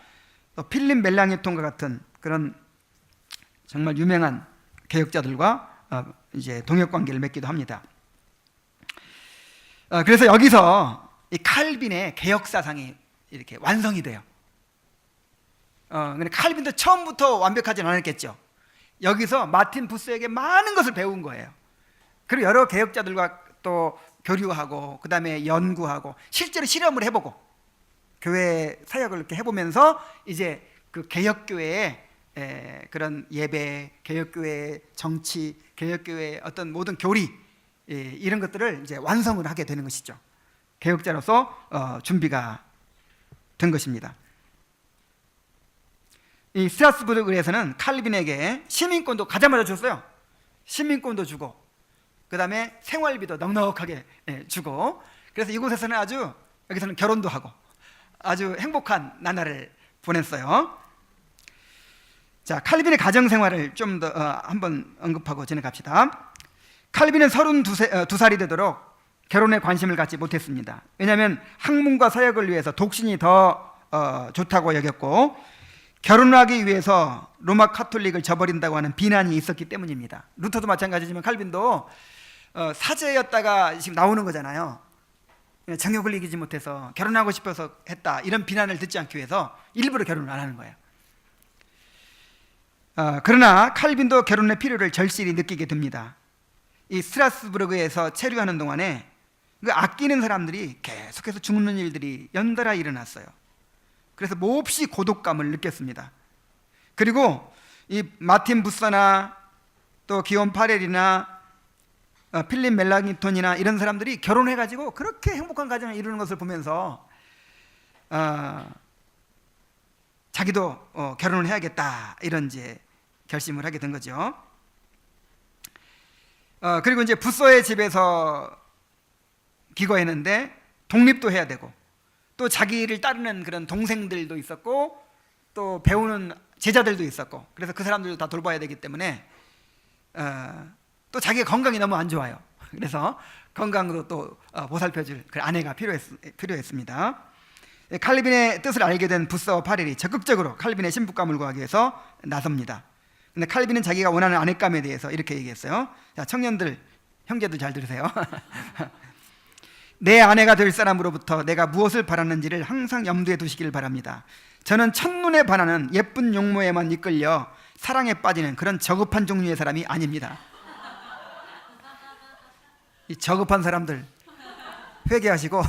또 필립 멜랑이톤과 같은 그런 정말 유명한 개혁자들과 이제 동역 관계를 맺기도 합니다. 그래서 여기서 이 칼빈의 개혁 사상이 이렇게 완성이 돼요. 근데 칼빈도 처음부터 완벽하진 않았겠죠. 여기서 마틴 부스에게 많은 것을 배운 거예요. 그리고 여러 개혁자들과 또 교류하고 그 다음에 연구하고 실제로 실험을 해보고 교회 사역을 이렇게 해보면서 이제 그 개혁교회의 그런 예배, 개혁교회의 정치, 개혁교회의 어떤 모든 교리, 이런 것들을 이제 완성을 하게 되는 것이죠. 개혁자로서 준비가 된 것입니다. 이 스트라스부르크에서는 칼빈에게 시민권도 가자마자 줬어요. 시민권도 주고 그 다음에 생활비도 넉넉하게 주고, 그래서 이곳에서는 여기서는 결혼도 하고 아주 행복한 나날을 보냈어요. 자, 칼빈의 가정생활을 좀 더 한번 언급하고 진행합시다. 칼빈은 32살이 되도록 결혼에 관심을 갖지 못했습니다. 왜냐하면 학문과 사역을 위해서 독신이 더 좋다고 여겼고, 결혼하기 위해서 로마 카톨릭을 저버린다고 하는 비난이 있었기 때문입니다. 루터도 마찬가지지만 칼빈도 사제였다가 지금 나오는 거잖아요. 정욕을 이기지 못해서 결혼하고 싶어서 했다, 이런 비난을 듣지 않기 위해서 일부러 결혼을 안 하는 거예요. 그러나 칼빈도 결혼의 필요를 절실히 느끼게 됩니다. 이 스트라스부르크에서 체류하는 동안에 그 아끼는 사람들이 계속해서 죽는 일들이 연달아 일어났어요. 그래서 몹시 고독감을 느꼈습니다. 그리고 이 마틴 부서나 또 기온 파렐이나 필립 멜랑톤이나 이런 사람들이 결혼해가지고 그렇게 행복한 가정을 이루는 것을 보면서 자기도 결혼을 해야겠다, 이런 이제 결심을 하게 된 거죠. 그리고 이제 부서의 집에서 기거했는데 독립도 해야 되고, 또 자기를 따르는 그런 동생들도 있었고, 또 배우는 제자들도 있었고, 그래서 그 사람들도 다 돌봐야 되기 때문에 또 자기의 건강이 너무 안 좋아요. 그래서 건강으로 또 보살펴줄 그 아내가 필요했습니다. 칼빈의 뜻을 알게 된 부서와 파렐이 적극적으로 칼빈의 신부감을 구하기 위해서 나섭니다. 근데 칼빈은 자기가 원하는 아내감에 대해서 이렇게 얘기했어요. 자, 청년들, 형제들 잘 들으세요. 내 아내가 될 사람으로부터 내가 무엇을 바라는지를 항상 염두에 두시기를 바랍니다. 저는 첫눈에 반하는 예쁜 용모에만 이끌려 사랑에 빠지는 그런 저급한 종류의 사람이 아닙니다. 이 저급한 사람들 회개하시고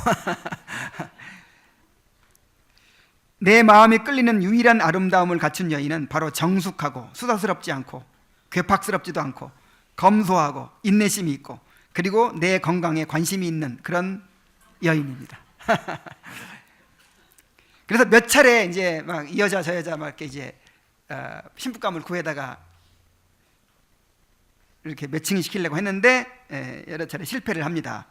내 마음이 끌리는 유일한 아름다움을 갖춘 여인은 바로 정숙하고 수다스럽지 않고 괴팍스럽지도 않고 검소하고 인내심이 있고, 그리고 내 건강에 관심이 있는 그런 여인입니다. 그래서 몇 차례 이제 막 이 여자 저 여자 막 이렇게 이제 신부감을 구해다가 이렇게 매칭을 시키려고 했는데 여러 차례 실패를 합니다.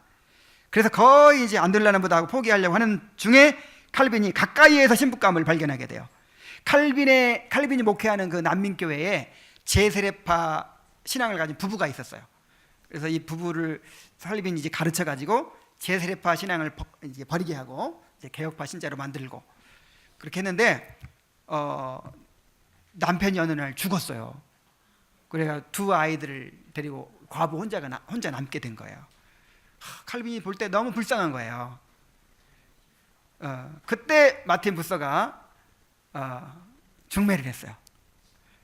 그래서 거의 이제 안 되려나 보다 하고 포기하려고 하는 중에 칼빈이 가까이에서 신부감을 발견하게 돼요. 칼빈이 목회하는 그 난민교회에 제세례파 신앙을 가진 부부가 있었어요. 그래서 이 부부를 칼빈이 이제 가르쳐 가지고 제세례파 신앙을 이제 버리게 하고 이제 개혁파 신자로 만들고 그렇게 했는데 남편이 어느 날 죽었어요. 그래가 두 아이들을 데리고 과부 혼자 남게 된 거예요. 칼빈이 볼 때 너무 불쌍한 거예요. 그때 마틴 부서가 중매를 했어요.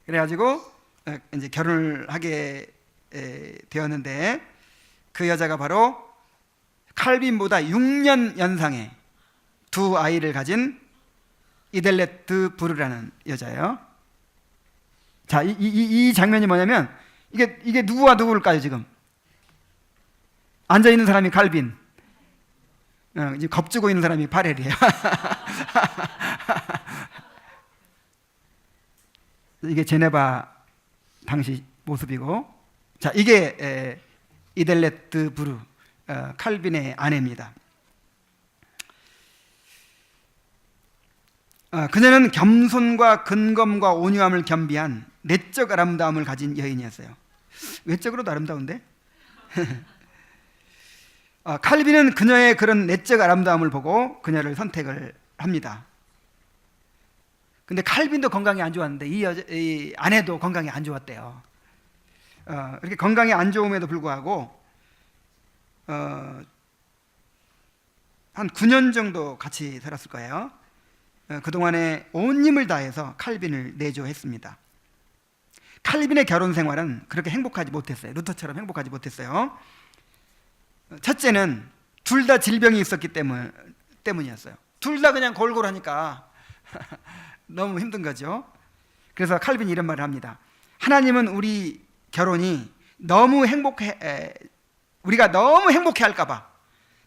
그래가지고 이제 결혼을 하게 되었는데, 그 여자가 바로 칼빈보다 6년 연상의 두 아이를 가진 이델레트 부르라는 여자예요. 자, 이 장면이 뭐냐면 이게 누구와 누구일까요? 지금 앉아 있는 사람이 칼빈, 이제 겁주고 있는 사람이 파렐이에요. 이게 제네바 당시 모습이고, 자, 이게 이델레트 부르, 칼빈의 아내입니다. 그녀는 겸손과 근검과 온유함을 겸비한 내적 아름다움을 가진 여인이었어요. 외적으로도 아름다운데? 칼빈은 그녀의 그런 내적 아름다움을 보고 그녀를 선택을 합니다. 근데 칼빈도 건강이 안 좋았는데 이 아내도 건강이 안 좋았대요. 이렇게 건강이 안 좋음에도 불구하고 한 9년 정도 같이 살았을 거예요. 그동안에 온 힘을 다해서 칼빈을 내조했습니다. 칼빈의 결혼 생활은 그렇게 행복하지 못했어요. 루터처럼 행복하지 못했어요. 첫째는 둘 다 질병이 있었기 때문이었어요. 둘 다 그냥 골골하니까 너무 힘든 거죠. 그래서 칼빈이 이런 말을 합니다. 하나님은 우리 결혼이 우리가 너무 행복해 할까봐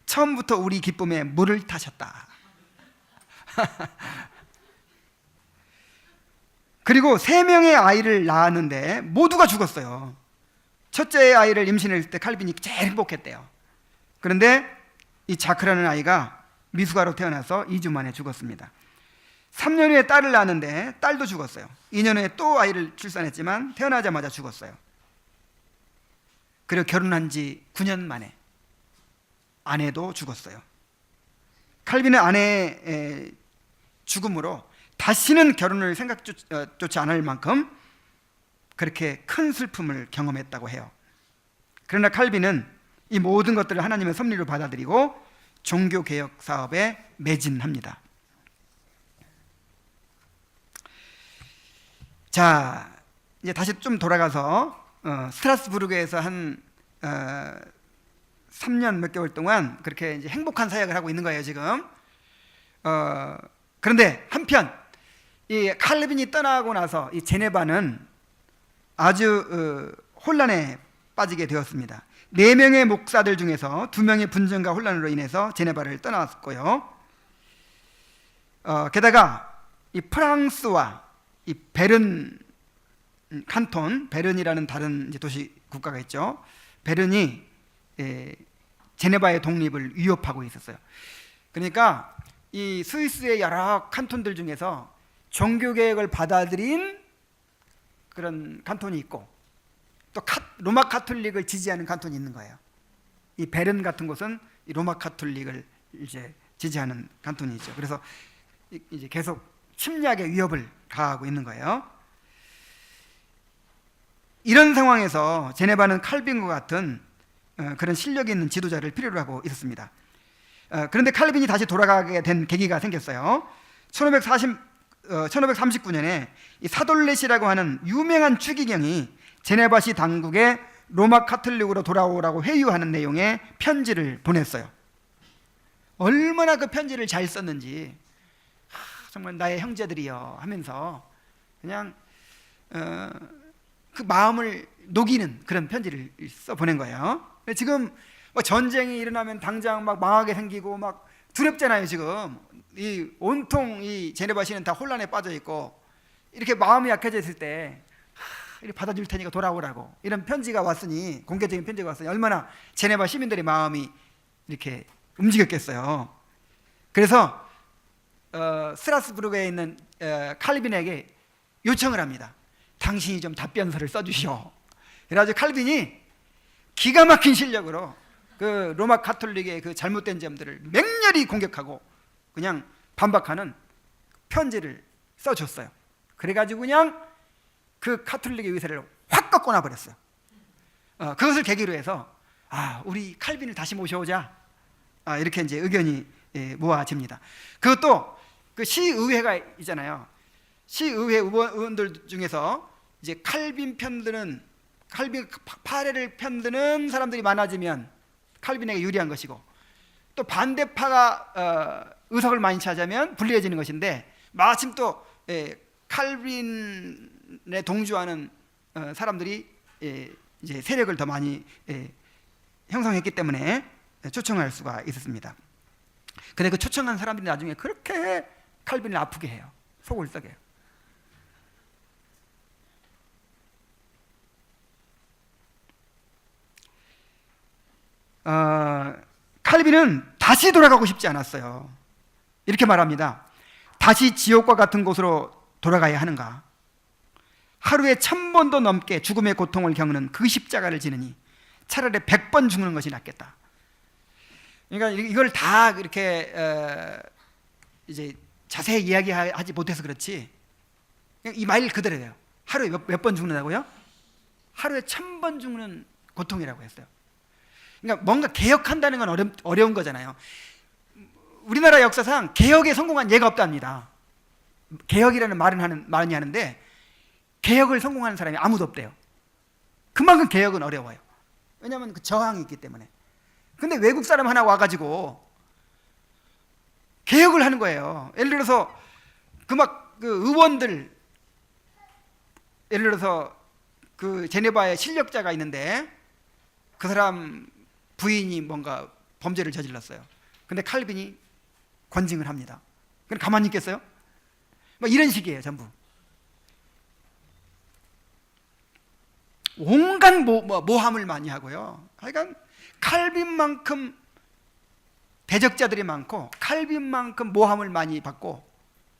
처음부터 우리 기쁨에 물을 타셨다. 그리고 3명의 아이를 낳았는데 모두가 죽었어요. 첫째 아이를 임신했을 때 칼빈이 제일 행복했대요. 그런데 이 자크라는 아이가 미숙아로 태어나서 2주 만에 죽었습니다. 3년 후에 딸을 낳았는데 딸도 죽었어요. 2년 후에 또 아이를 출산했지만 태어나자마자 죽었어요. 그리고 결혼한 지 9년 만에 아내도 죽었어요. 칼빈은 아내의 죽음으로 다시는 결혼을 생각조차 안 할 만큼 그렇게 큰 슬픔을 경험했다고 해요. 그러나 칼빈은 이 모든 것들을 하나님의 섭리로 받아들이고 종교개혁 사업에 매진합니다. 자, 이제 다시 좀 돌아가서 스트라스부르크에서 한 3년 몇 개월 동안 그렇게 이제 행복한 사역을 하고 있는 거예요 지금. 그런데 한편 이 칼빈이 떠나고 나서 이 제네바는 아주 혼란에 빠지게 되었습니다. 4명의 목사들 중에서 2명의 분쟁과 혼란으로 인해서 제네바를 떠났고요. 게다가 이 프랑스와 이 베른 칸톤, 베른이라는 다른 이제 도시 국가가 있죠. 베른이 제네바의 독립을 위협하고 있었어요. 그러니까 이 스위스의 여러 칸톤들 중에서 종교개혁을 받아들인 그런 칸톤이 있고 또 로마 카톨릭을 지지하는 칸톤이 있는 거예요. 이 베른 같은 곳은 이 로마 카톨릭을 이제 지지하는 칸톤이죠. 그래서 이제 계속 침략의 위협을 가하고 있는 거예요. 이런 상황에서 제네바는 칼빈과 같은 그런 실력이 있는 지도자를 필요로 하고 있었습니다. 그런데 칼빈이 다시 돌아가게 된 계기가 생겼어요. 1539년에 이 사돌렛이라고 하는 유명한 추기경이 제네바시 당국에 로마 카톨릭으로 돌아오라고 회유하는 내용의 편지를 보냈어요. 얼마나 그 편지를 잘 썼는지 정말 나의 형제들이여 하면서 그냥 그 마음을 녹이는 그런 편지를 써 보낸 거예요. 지금 뭐 전쟁이 일어나면 당장 막 망하게 생기고 막 두렵잖아요. 지금 이 온통 이 제네바시는 다 혼란에 빠져 있고 이렇게 마음이 약해져 있을 때 이렇게 받아줄 테니까 돌아오라고 이런 편지가 왔으니, 공개적인 편지가 왔으니 얼마나 제네바 시민들의 마음이 이렇게 움직였겠어요. 그래서 스트라스부르크에 있는 칼빈에게 요청을 합니다. 당신이 좀 답변서를 써주시오. 그래가지고 칼빈이 기가 막힌 실력으로 그 로마 카톨릭의 그 잘못된 점들을 맹렬히 공격하고 그냥 반박하는 편지를 써줬어요. 그래가지고 그냥 그 카톨릭의 위세를 확 꺾어놔 버렸어요. 그것을 계기로 해서 우리 칼빈을 다시 모셔오자, 이렇게 이제 의견이 모아집니다. 그것도 그 시의회가 있잖아요. 시의회 의원들 중에서 이제 칼빈 파레를 편드는 사람들이 많아지면 칼빈에게 유리한 것이고, 또 반대파가 의석을 많이 차지하면 불리해지는 것인데, 마침 또 칼빈에 동조하는 사람들이 이제 세력을 더 많이 형성했기 때문에 초청할 수가 있었습니다. 근데 그 초청한 사람들이 나중에 그렇게 칼빈을 아프게 해요. 속을 썩여요. 칼빈은 다시 돌아가고 싶지 않았어요. 이렇게 말합니다. 다시 지옥과 같은 곳으로 돌아가야 하는가? 하루에 1000번도 넘게 죽음의 고통을 겪는 그 십자가를 지느니 차라리 100번 죽는 것이 낫겠다. 그러니까 이걸 다 이렇게 이제 자세히 이야기하지 못해서 그렇지, 이 말 그대로예요. 하루에 몇 번 죽는다고요? 하루에 1000번 죽는 고통이라고 했어요. 그러니까 뭔가 개혁한다는 건 어려운 거잖아요. 우리나라 역사상 개혁에 성공한 예가 없답니다. 개혁이라는 말은 많이 하는데 개혁을 성공하는 사람이 아무도 없대요. 그만큼 개혁은 어려워요. 왜냐하면 그 저항이 있기 때문에. 근데 외국 사람 하나 와가지고 개혁을 하는 거예요. 예를 들어서 그 의원들, 예를 들어서 그 제네바에 실력자가 있는데 그 사람 부인이 뭔가 범죄를 저질렀어요. 근데 칼빈이 권징을 합니다. 그럼 가만히 있겠어요? 뭐 이런 식이에요, 전부. 온갖 모함을 많이 하고요. 하여간 칼빈만큼 대적자들이 많고, 칼빈만큼 모함을 많이 받고,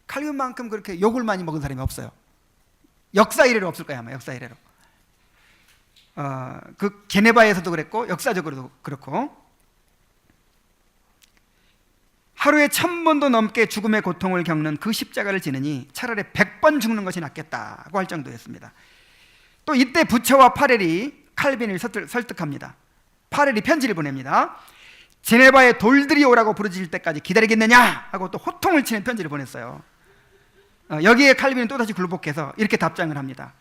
칼빈만큼 그렇게 욕을 많이 먹은 사람이 없어요. 역사 이래로 없을 거야, 아마. 역사 이래로. 그 제네바에서도 그랬고 역사적으로도 그렇고. 하루에 1000번도 넘게 죽음의 고통을 겪는 그 십자가를 지느니 차라리 100번 죽는 것이 낫겠다고 할 정도였습니다. 또 이때 부처와 파렐이 칼빈을 설득합니다. 파렐이 편지를 보냅니다. 제네바에 돌들이 오라고 부르짖을 때까지 기다리겠느냐 하고 또 호통을 치는 편지를 보냈어요. 여기에 칼빈은 또다시 굴복해서 이렇게 답장을 합니다.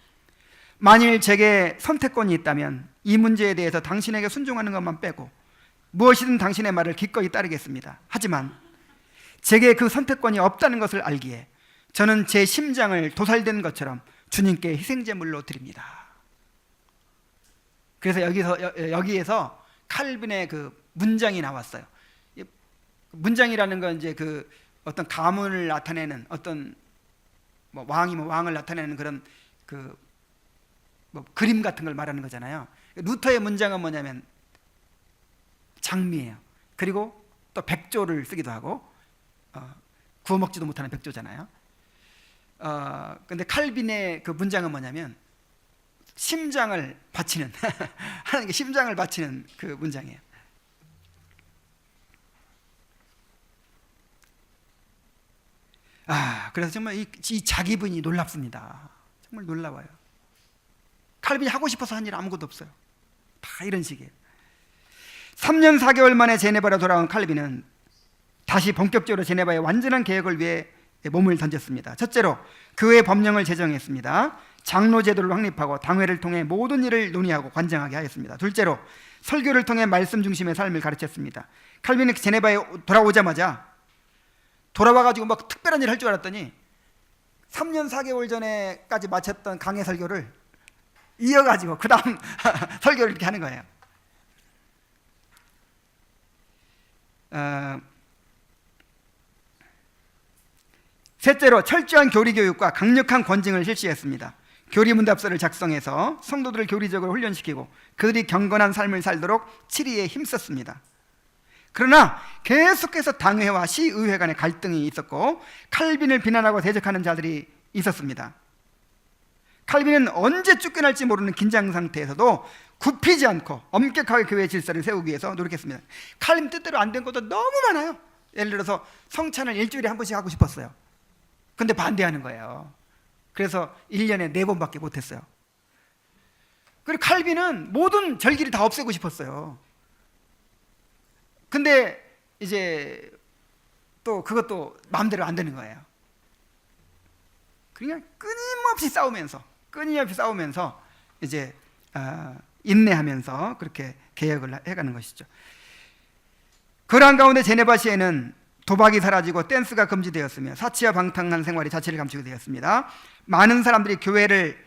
만일 제게 선택권이 있다면 이 문제에 대해서 당신에게 순종하는 것만 빼고 무엇이든 당신의 말을 기꺼이 따르겠습니다. 하지만 제게 그 선택권이 없다는 것을 알기에 저는 제 심장을 도살된 것처럼 주님께 희생제물로 드립니다. 그래서 여기에서 칼빈의 그 문장이 나왔어요. 문장이라는 건 이제 그 어떤 가문을 나타내는 어떤 뭐 왕이면 왕을 나타내는 그런 그 뭐 그림 같은 걸 말하는 거잖아요. 루터의 문장은 뭐냐면 장미예요. 그리고 또 백조를 쓰기도 하고 구워 먹지도 못하는 백조잖아요. 근데 칼빈의 그 문장은 뭐냐면 심장을 바치는 하나님께 심장을 바치는 그 문장이에요. 그래서 정말 이 자기분이 놀랍습니다. 정말 놀라워요. 칼빈이 하고 싶어서 한 일 아무것도 없어요. 다 이런 식이에요. 3년 4개월 만에 제네바로 돌아온 칼빈은 다시 본격적으로 제네바의 완전한 개혁을 위해 몸을 던졌습니다. 첫째로 교회 법령을 제정했습니다. 장로 제도를 확립하고 당회를 통해 모든 일을 논의하고 관장하게 하였습니다. 둘째로 설교를 통해 말씀 중심의 삶을 가르쳤습니다. 칼빈이 제네바에 돌아오자마자 돌아와가지고 막 특별한 일을 할 줄 알았더니 3년 4개월 전에까지 마쳤던 강해 설교를 이어가지고 그 다음 설교를 이렇게 하는 거예요. 셋째로 철저한 교리 교육과 강력한 권징을 실시했습니다. 교리 문답서를 작성해서 성도들을 교리적으로 훈련시키고 그들이 경건한 삶을 살도록 치리에 힘썼습니다. 그러나 계속해서 당회와 시의회 간의 갈등이 있었고 칼빈을 비난하고 대적하는 자들이 있었습니다. 칼빈은 언제 쫓겨날지 모르는 긴장 상태에서도 굽히지 않고 엄격하게 교회 질서를 세우기 위해서 노력했습니다. 칼빈 뜻대로 안 된 것도 너무 많아요. 예를 들어서 성찬을 일주일에 한 번씩 하고 싶었어요. 근데 반대하는 거예요. 그래서 1년에 4번밖에 못했어요. 그리고 칼빈은 모든 절기를 다 없애고 싶었어요. 근데 이제 또 그것도 마음대로 안 되는 거예요. 그냥 끊임없이 싸우면서 이제 인내하면서 그렇게 개혁을 해가는 것이죠. 그러한 가운데 제네바시에는 도박이 사라지고 댄스가 금지되었으며 사치와 방탕한 생활이 자취를 감추게 되었습니다. 많은 사람들이 교회를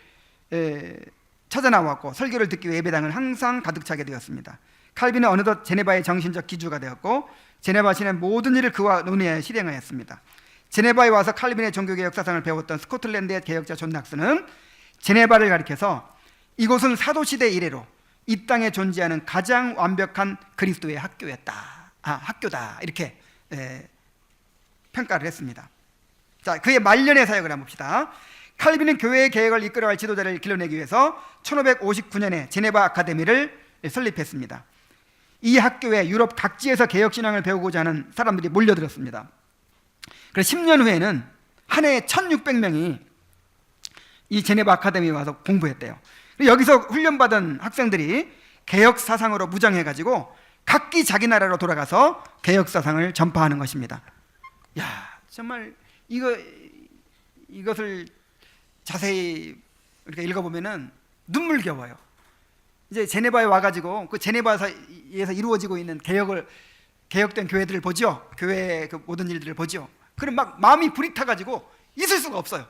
찾아나왔고 설교를 듣기 위해 예배당을 항상 가득 차게 되었습니다. 칼빈은 어느덧 제네바의 정신적 기주가 되었고 제네바시는 모든 일을 그와 논의하여 실행하였습니다. 제네바에 와서 칼빈의 종교개혁 사상을 배웠던 스코틀랜드의 개혁자 존 낙스는 제네바를 가리켜서 이곳은 사도시대 이래로 이 땅에 존재하는 가장 완벽한 그리스도의 학교다 이렇게 평가를 했습니다. 자, 그의 말년의 사역을 한번 봅시다. 칼빈은 교회의 개혁을 이끌어갈 지도자를 길러내기 위해서 1559년에 제네바 아카데미를 설립했습니다. 이 학교에 유럽 각지에서 개혁신앙을 배우고자 하는 사람들이 몰려들었습니다. 그래서 10년 후에는 한 해에 1600명이 이 제네바 아카데미에 와서 공부했대요. 여기서 훈련받은 학생들이 개혁 사상으로 무장해가지고 각기 자기 나라로 돌아가서 개혁 사상을 전파하는 것입니다. 야, 정말 이것을 자세히 이렇게 읽어보면은 눈물겨워요. 이제 제네바에 와가지고 그 제네바에서 이루어지고 있는 개혁된 교회들을 보죠. 교회의 그 모든 일들을 보죠. 그럼 막 마음이 불이 타가지고 있을 수가 없어요.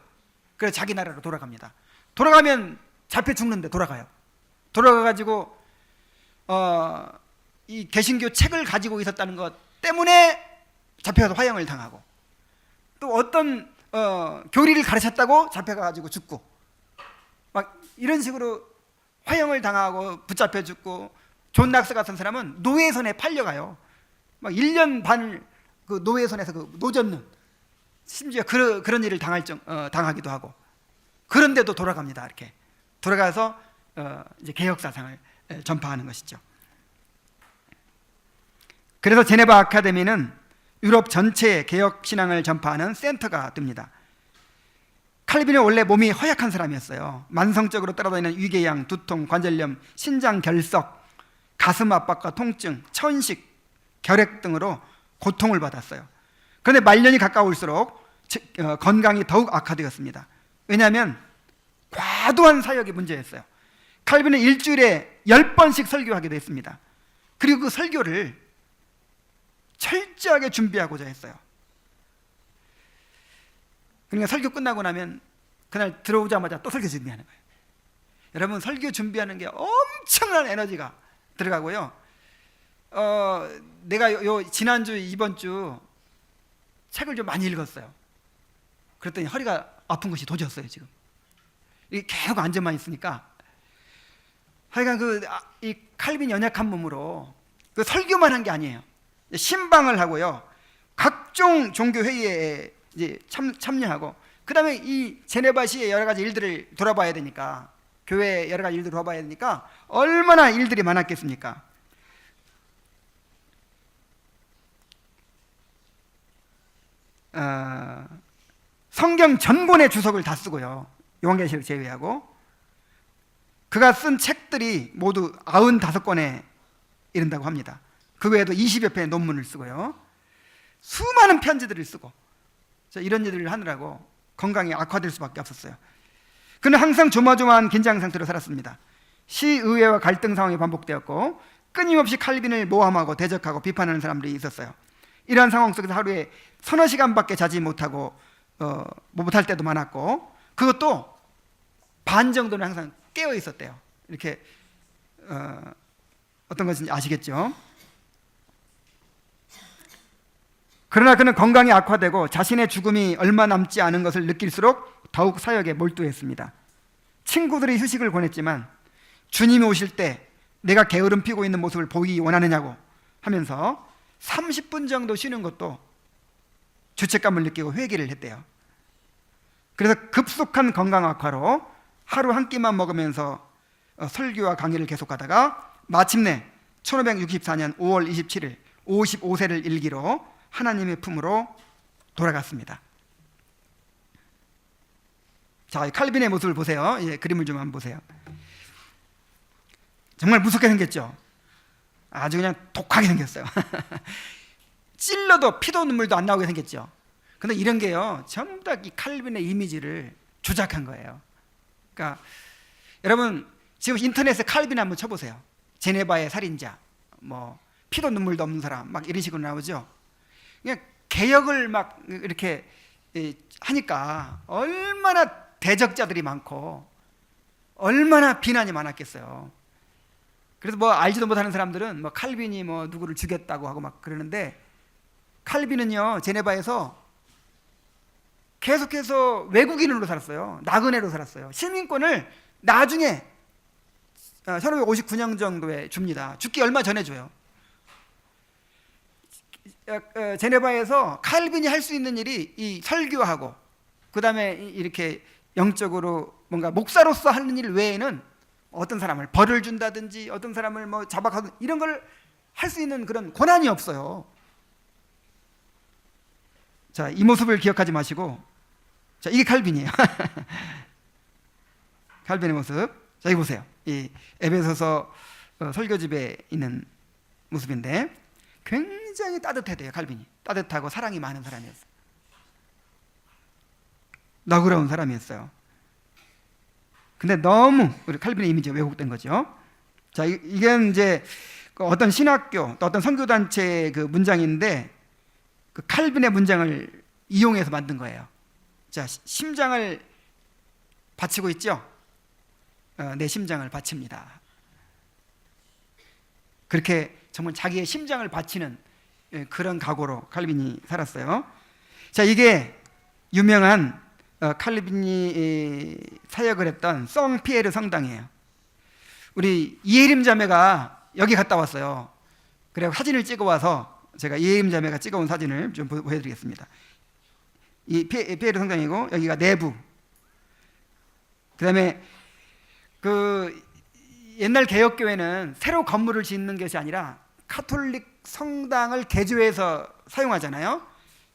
그래서 자기 나라로 돌아갑니다. 돌아가면 잡혀 죽는데 돌아가요. 돌아가가지고 이 개신교 책을 가지고 있었다는 것 때문에 잡혀서 화형을 당하고 또 어떤 교리를 가르쳤다고 잡혀가지고 죽고 막 이런 식으로 화형을 당하고 붙잡혀 죽고 존 낙스 같은 사람은 노예선에 팔려가요. 막 1년 반을 그 노예선에서 그 노젓는 심지어 그런 일을 당하기도 하고 그런데도 돌아갑니다. 이렇게 돌아가서 이제 개혁 사상을 전파하는 것이죠. 그래서 제네바 아카데미는 유럽 전체에 개혁 신앙을 전파하는 센터가 됩니다. 칼빈은 원래 몸이 허약한 사람이었어요. 만성적으로 따라다니는 위궤양, 두통, 관절염, 신장 결석, 가슴 압박과 통증, 천식, 결핵 등으로 고통을 받았어요. 그런데 말년이 가까울수록 건강이 더욱 악화되었습니다. 왜냐하면 과도한 사역이 문제였어요. 칼빈은 일주일에 10번씩 설교하게 됐습니다. 그리고 그 설교를 철저하게 준비하고자 했어요. 그러니까 설교 끝나고 나면 그날 들어오자마자 또 설교 준비하는 거예요. 여러분, 설교 준비하는 게 엄청난 에너지가 들어가고요. 내가 지난주 이번 주 책을 좀 많이 읽었어요. 그랬더니 허리가 아픈 것이 도졌어요. 지금 이게 계속 앉아만 있으니까. 하여간 이 칼빈 연약한 몸으로 그 설교만 한 게 아니에요. 신방을 하고요, 각종 종교 회의에 이제 참여하고, 그 다음에 이 제네바시의 여러 가지 일들을 돌아봐야 되니까, 교회 여러 가지 일들을 돌아봐야 되니까 얼마나 일들이 많았겠습니까? 성경 전권의 주석을 다 쓰고요, 요한계시록 제외하고. 그가 쓴 책들이 모두 95권에 이른다고 합니다. 그 외에도 20여 편의 논문을 쓰고요, 수많은 편지들을 쓰고, 이런 일들을 하느라고 건강이 악화될 수밖에 없었어요. 그는 항상 조마조마한 긴장 상태로 살았습니다. 시의회와 갈등 상황이 반복되었고, 끊임없이 칼빈을 모함하고 대적하고 비판하는 사람들이 있었어요. 이러한 상황 속에서 하루에 서너 시간밖에 자지 못하고 못할 때도 많았고, 그것도 반 정도는 항상 깨어 있었대요. 이렇게 어떤 것인지 아시겠죠? 그러나 그는 건강이 악화되고 자신의 죽음이 얼마 남지 않은 것을 느낄수록 더욱 사역에 몰두했습니다. 친구들이 휴식을 권했지만 주님이 오실 때 내가 게으름 피고 있는 모습을 보기 원하느냐고 하면서 30분 정도 쉬는 것도 죄책감을 느끼고 회개를 했대요. 그래서 급속한 건강 악화로 하루 한 끼만 먹으면서 설교와 강의를 계속하다가 마침내 1564년 5월 27일 55세를 일기로 하나님의 품으로 돌아갔습니다. 자, 칼빈의 모습을 보세요. 그림을 좀 한번 보세요. 정말 무섭게 생겼죠? 아주 그냥 독하게 생겼어요. 찔러도 피도 눈물도 안 나오게 생겼죠? 근데 이런 게요, 전부 다 이 칼빈의 이미지를 조작한 거예요. 그러니까 여러분, 지금 인터넷에 칼빈 한번 쳐보세요. 제네바의 살인자, 뭐 피도 눈물도 없는 사람, 막 이런 식으로 나오죠. 그냥 개혁을 막 이렇게 하니까 얼마나 대적자들이 많고 얼마나 비난이 많았겠어요. 그래서 뭐 알지도 못하는 사람들은 뭐 칼빈이 뭐 누구를 죽였다고 하고 막 그러는데, 칼빈은요 제네바에서 계속해서 외국인으로 살았어요. 나그네로 살았어요. 시민권을 나중에 1559년 정도에 줍니다. 죽기 얼마 전에 줘요. 제네바에서 칼빈이 할 수 있는 일이 이 설교하고, 그 다음에 이렇게 영적으로 뭔가 목사로서 하는 일 외에는 어떤 사람을 벌을 준다든지 어떤 사람을 뭐 자박하든 이런 걸 할 수 있는 그런 권한이 없어요. 자, 이 모습을 기억하지 마시고, 자, 이게 칼빈이에요. 칼빈의 모습. 자, 여기 보세요. 이 에베소서 설교집에 있는 모습인데 굉장히 따뜻해요. 칼빈이 따뜻하고 사랑이 많은 사람이었어요. 너그러운 사람이었어요. 근데 너무 우리 칼빈의 이미지가 왜곡된 거죠. 자, 이게 이제 어떤 신학교 또 어떤 선교단체의 그 문장인데, 그 칼빈의 문장을 이용해서 만든 거예요. 자, 심장을 바치고 있죠. 내 심장을 바칩니다. 그렇게 정말 자기의 심장을 바치는 그런 각오로 칼빈이 살았어요. 자, 이게 유명한 칼빈이 사역을 했던 송피에르 성당이에요. 우리 이혜림 자매가 여기 갔다 왔어요. 그래서 사진을 찍어 와서 제가 이혜림 자매가 찍어온 사진을 좀 보여드리겠습니다. 이 피에르 성당이고 여기가 내부. 그다음에 그 옛날 개혁교회는 새로 건물을 짓는 것이 아니라 카톨릭 성당을 개조해서 사용하잖아요.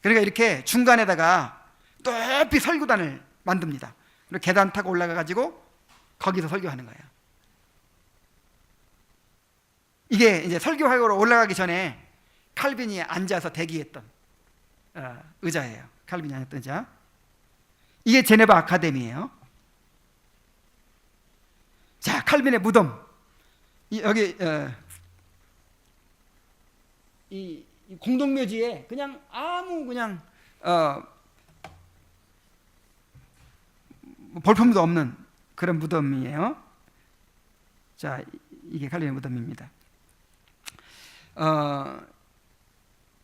그러니까 이렇게 중간에다가 높이 설교단을 만듭니다. 그리고 계단 타고 올라가 가지고 거기서 설교하는 거예요. 이게 이제 설교하러 올라가기 전에 칼빈이 앉아서 대기했던 의자예요. 칼빈이 앉았던 의자. 이게 제네바 아카데미예요. 자, 칼빈의 무덤. 여기 이 공동묘지에 그냥 아무 그냥 볼품도 없는 그런 무덤이에요. 자, 이게 칼빈의 무덤입니다.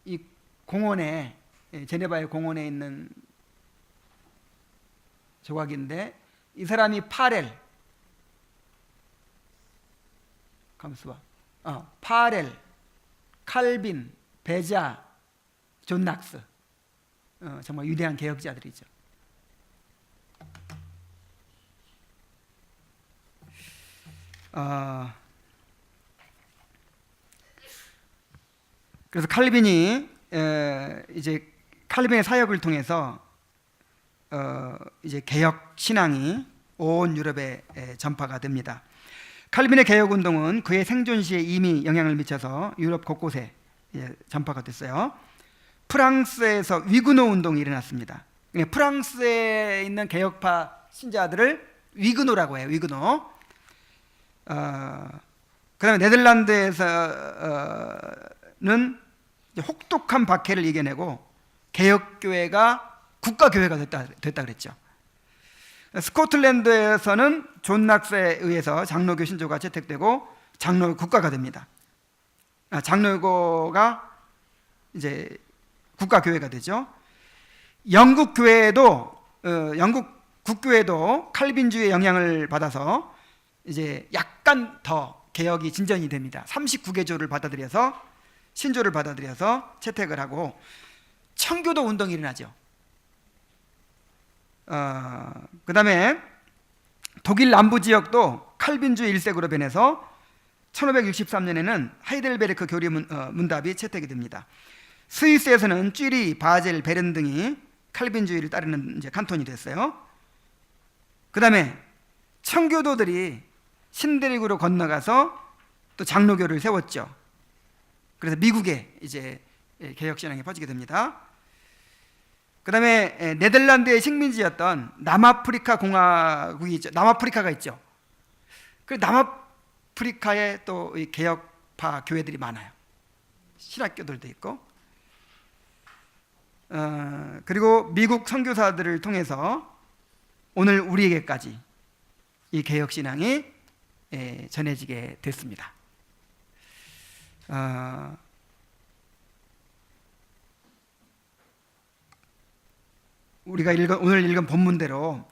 이 공원에, 제네바의 공원에 있는 조각인데, 이 사람이 파렐, 가만있어 봐. 파렐, 칼빈, 베자, 존 낙스, 정말 위대한 개혁자들이죠. 그래서 칼빈이 이제 칼빈의 사역을 통해서 이제 개혁 신앙이 온 유럽에 전파가 됩니다. 칼빈의 개혁 운동은 그의 생존 시에 이미 영향을 미쳐서 유럽 곳곳에 전파가 됐어요. 프랑스에서 위그노 운동이 일어났습니다. 프랑스에 있는 개혁파 신자들을 위그노라고 해요. 위그노. 그다음에 네덜란드에서는 혹독한 박해를 이겨내고 개혁교회가 국가교회가 됐다 그랬죠. 스코틀랜드에서는 존 낙스에 의해서 장로교 신조가 채택되고 장로 국가가 됩니다. 장로교가 이제 국가교회가 되죠. 영국 교회도 영국 국교회도 칼빈주의 영향을 받아서 이제 약간 더 개혁이 진전이 됩니다. 39개조를 받아들여서 신조를 받아들여서 채택을 하고 청교도 운동이 일어나죠. 그 다음에 독일 남부 지역도 칼빈주의 일색으로 변해서 1563년에는 하이델베르크 교리 문답이 채택이 됩니다. 스위스에서는 쥐리, 바젤, 베른 등이 칼빈주의를 따르는 이제 칸톤이 됐어요. 그 다음에 청교도들이 신대륙으로 건너가서 또 장로교를 세웠죠. 그래서 미국에 이제 개혁 신앙이 퍼지게 됩니다. 그 다음에 네덜란드의 식민지였던 남아프리카 공화국이 있죠. 남아프리카가 있죠. 그 남아프리카에 또 개혁파 교회들이 많아요. 신학교들도 있고. 그리고 미국 선교사들을 통해서 오늘 우리에게까지 이 개혁 신앙이 전해지게 됐습니다. 우리가 오늘 읽은 본문대로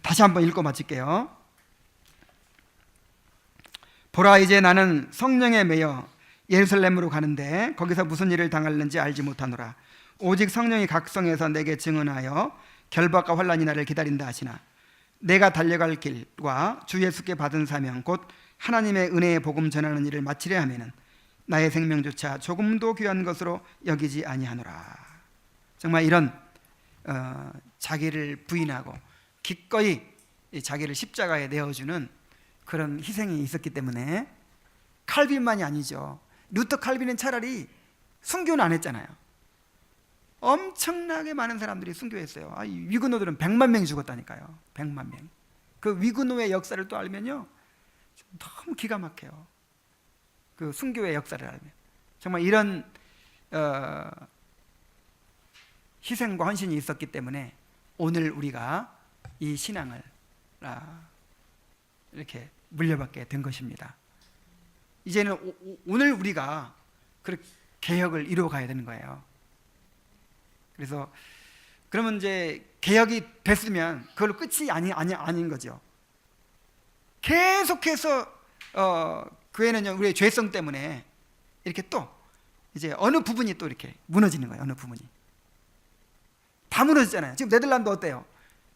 다시 한번 읽고 마칠게요. 보라, 이제 나는 성령에 매여 예루살렘으로 가는데 거기서 무슨 일을 당할는지 알지 못하노라. 오직 성령이 각성해서 내게 증언하여 결박과 환난이 나를 기다린다 하시나 내가 달려갈 길과 주 예수께 받은 사명 곧 하나님의 은혜의 복음 전하는 일을 마치려 하면은 나의 생명조차 조금도 귀한 것으로 여기지 아니하노라. 정말 이런 자기를 부인하고 기꺼이 자기를 십자가에 내어주는 그런 희생이 있었기 때문에 칼빈만이 아니죠. 루터 칼빈은 차라리 순교는 안 했잖아요. 엄청나게 많은 사람들이 순교했어요. 위그노들은 100만 명이 죽었다니까요. 100만 명. 그 위그노의 역사를 또 알면요, 너무 기가 막혀요. 그 순교의 역사를 알면 정말 이런 희생과 헌신이 있었기 때문에 오늘 우리가 이 신앙을 이렇게 물려받게 된 것입니다. 이제는 오늘 우리가 그 개혁을 이루어가야 되는 거예요. 그래서 그러면 이제 개혁이 됐으면 그걸로 끝이 아닌 거죠. 계속해서 교회는요, 우리의 죄성 때문에 이렇게 또 이제 어느 부분이 또 이렇게 무너지는 거예요. 어느 부분이 다 무너졌잖아요. 지금 네덜란드 어때요?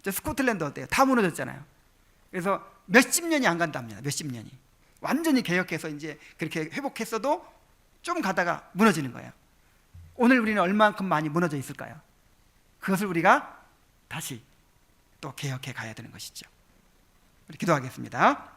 스코틀랜드 어때요? 다 무너졌잖아요. 그래서 몇십 년이 안 간답니다. 몇십 년이 완전히 개혁해서 이제 그렇게 회복했어도 좀 가다가 무너지는 거예요. 오늘 우리는 얼만큼 많이 무너져 있을까요? 그것을 우리가 다시 또 개혁해 가야 되는 것이죠. 우리 기도하겠습니다.